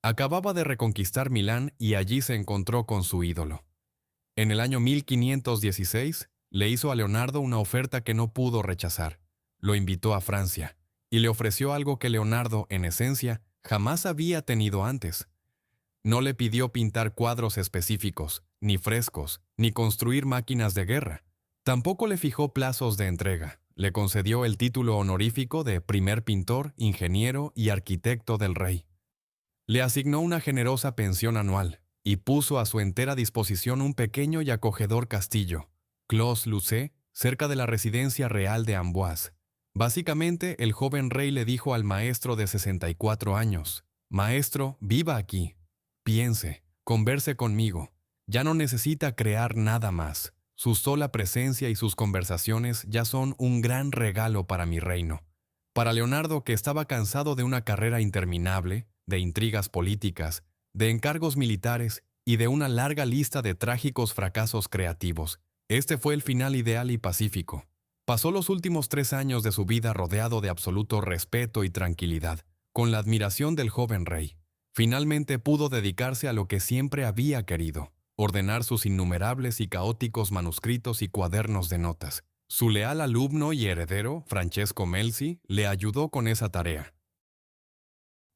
Acababa de reconquistar Milán y allí se encontró con su ídolo. En el año 1516, le hizo a Leonardo una oferta que no pudo rechazar. Lo invitó a Francia y le ofreció algo que Leonardo, en esencia, jamás había tenido antes. No le pidió pintar cuadros específicos, ni frescos, ni construir máquinas de guerra. Tampoco le fijó plazos de entrega. Le concedió el título honorífico de primer pintor, ingeniero y arquitecto del rey. Le asignó una generosa pensión anual y puso a su entera disposición un pequeño y acogedor castillo, Clos-Lucé, cerca de la residencia real de Amboise. Básicamente, el joven rey le dijo al maestro de 64 años: «Maestro, viva aquí. Piense, converse conmigo. Ya no necesita crear nada más. Su sola presencia y sus conversaciones ya son un gran regalo para mi reino». Para Leonardo, que estaba cansado de una carrera interminable, de intrigas políticas, de encargos militares y de una larga lista de trágicos fracasos creativos, este fue el final ideal y pacífico. Pasó los últimos 3 años de su vida rodeado de absoluto respeto y tranquilidad, con la admiración del joven rey. Finalmente pudo dedicarse a lo que siempre había querido: ordenar sus innumerables y caóticos manuscritos y cuadernos de notas. Su leal alumno y heredero, Francesco Melzi, le ayudó con esa tarea.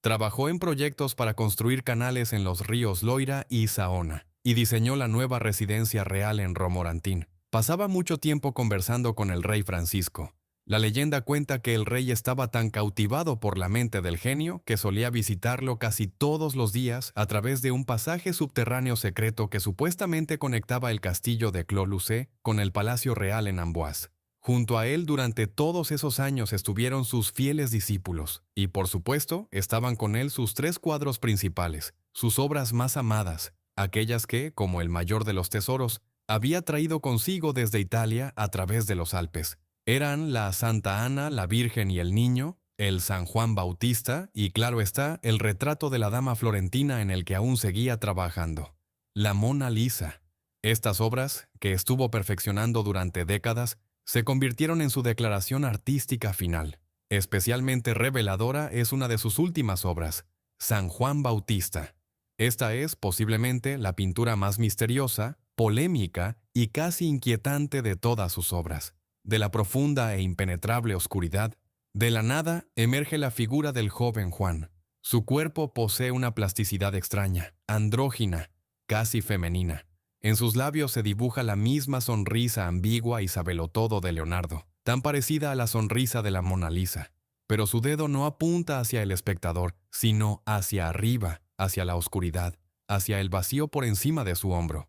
Trabajó en proyectos para construir canales en los ríos Loira y Saona, y diseñó la nueva residencia real en Romorantin. Pasaba mucho tiempo conversando con el rey Francisco. La leyenda cuenta que el rey estaba tan cautivado por la mente del genio que solía visitarlo casi todos los días a través de un pasaje subterráneo secreto que supuestamente conectaba el castillo de Clos-Lucé con el palacio real en Amboise. Junto a él durante todos esos años estuvieron sus fieles discípulos, y por supuesto estaban con él sus tres cuadros principales, sus obras más amadas, aquellas que, como el mayor de los tesoros, había traído consigo desde Italia a través de los Alpes. Eran la Santa Ana, la Virgen y el Niño, el San Juan Bautista y, claro está, el retrato de la dama florentina en el que aún seguía trabajando. La Mona Lisa. Estas obras, que estuvo perfeccionando durante décadas, se convirtieron en su declaración artística final. Especialmente reveladora es una de sus últimas obras, San Juan Bautista. Esta es, posiblemente, la pintura más misteriosa, polémica y casi inquietante de todas sus obras. De la profunda e impenetrable oscuridad, de la nada emerge la figura del joven Juan. Su cuerpo posee una plasticidad extraña, andrógina, casi femenina. En sus labios se dibuja la misma sonrisa ambigua y sabelotodo de Leonardo, tan parecida a la sonrisa de la Mona Lisa. Pero su dedo no apunta hacia el espectador, sino hacia arriba, hacia la oscuridad, hacia el vacío por encima de su hombro.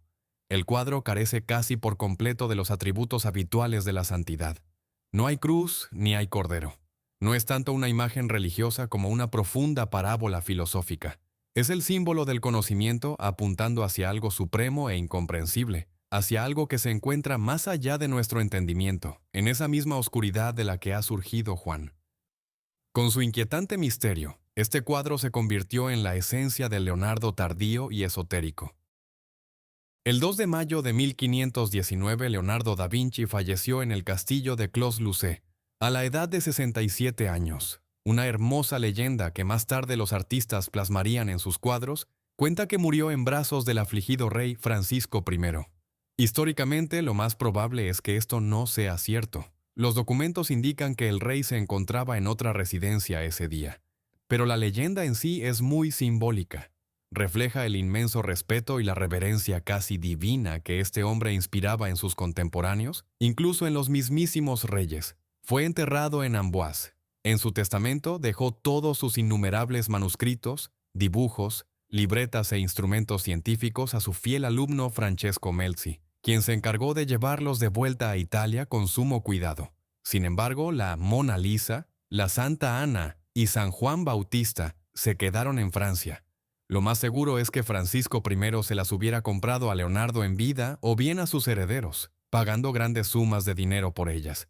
El cuadro carece casi por completo de los atributos habituales de la santidad. No hay cruz ni hay cordero. No es tanto una imagen religiosa como una profunda parábola filosófica. Es el símbolo del conocimiento apuntando hacia algo supremo e incomprensible, hacia algo que se encuentra más allá de nuestro entendimiento, en esa misma oscuridad de la que ha surgido Juan. Con su inquietante misterio, este cuadro se convirtió en la esencia del Leonardo tardío y esotérico. El 2 de mayo de 1519, Leonardo da Vinci falleció en el castillo de Clos-Lucé, a la edad de 67 años. Una hermosa leyenda que más tarde los artistas plasmarían en sus cuadros, cuenta que murió en brazos del afligido rey Francisco I. Históricamente, lo más probable es que esto no sea cierto. Los documentos indican que el rey se encontraba en otra residencia ese día. Pero la leyenda en sí es muy simbólica. Refleja el inmenso respeto y la reverencia casi divina que este hombre inspiraba en sus contemporáneos, incluso en los mismísimos reyes. Fue enterrado en Amboise. En su testamento dejó todos sus innumerables manuscritos, dibujos, libretas e instrumentos científicos a su fiel alumno Francesco Melzi, quien se encargó de llevarlos de vuelta a Italia con sumo cuidado. Sin embargo, la Mona Lisa, la Santa Ana y San Juan Bautista se quedaron en Francia. Lo más seguro es que Francisco I se las hubiera comprado a Leonardo en vida o bien a sus herederos, pagando grandes sumas de dinero por ellas.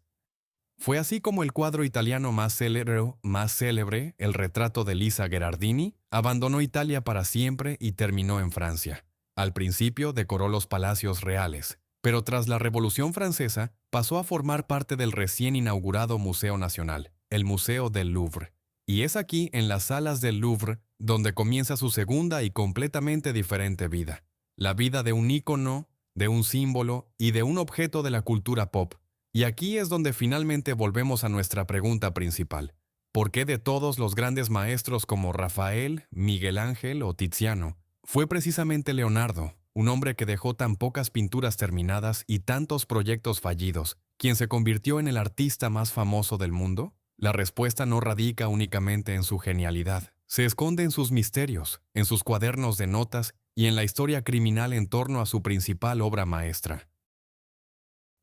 Fue así como el cuadro italiano más célebre, el retrato de Lisa Gherardini, abandonó Italia para siempre y terminó en Francia. Al principio decoró los palacios reales, pero tras la Revolución Francesa pasó a formar parte del recién inaugurado Museo Nacional, el Museo del Louvre. Y es aquí, en las salas del Louvre, donde comienza su segunda y completamente diferente vida. La vida de un ícono, de un símbolo y de un objeto de la cultura pop. Y aquí es donde finalmente volvemos a nuestra pregunta principal. ¿Por qué de todos los grandes maestros como Rafael, Miguel Ángel o Tiziano, fue precisamente Leonardo, un hombre que dejó tan pocas pinturas terminadas y tantos proyectos fallidos, quien se convirtió en el artista más famoso del mundo? La respuesta no radica únicamente en su genialidad. Se esconde en sus misterios, en sus cuadernos de notas y en la historia criminal en torno a su principal obra maestra.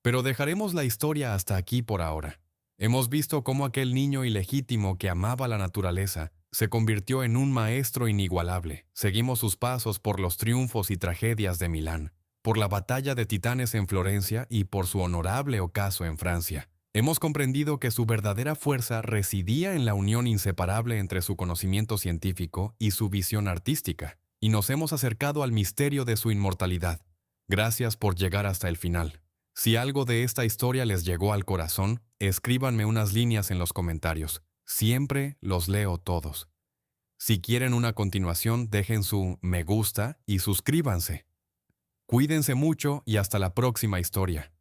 Pero dejaremos la historia hasta aquí por ahora. Hemos visto cómo aquel niño ilegítimo que amaba la naturaleza se convirtió en un maestro inigualable. Seguimos sus pasos por los triunfos y tragedias de Milán, por la batalla de Titanes en Florencia y por su honorable ocaso en Francia. Hemos comprendido que su verdadera fuerza residía en la unión inseparable entre su conocimiento científico y su visión artística, y nos hemos acercado al misterio de su inmortalidad. Gracias por llegar hasta el final. Si algo de esta historia les llegó al corazón, escríbanme unas líneas en los comentarios. Siempre los leo todos. Si quieren una continuación, dejen su me gusta y suscríbanse. Cuídense mucho y hasta la próxima historia.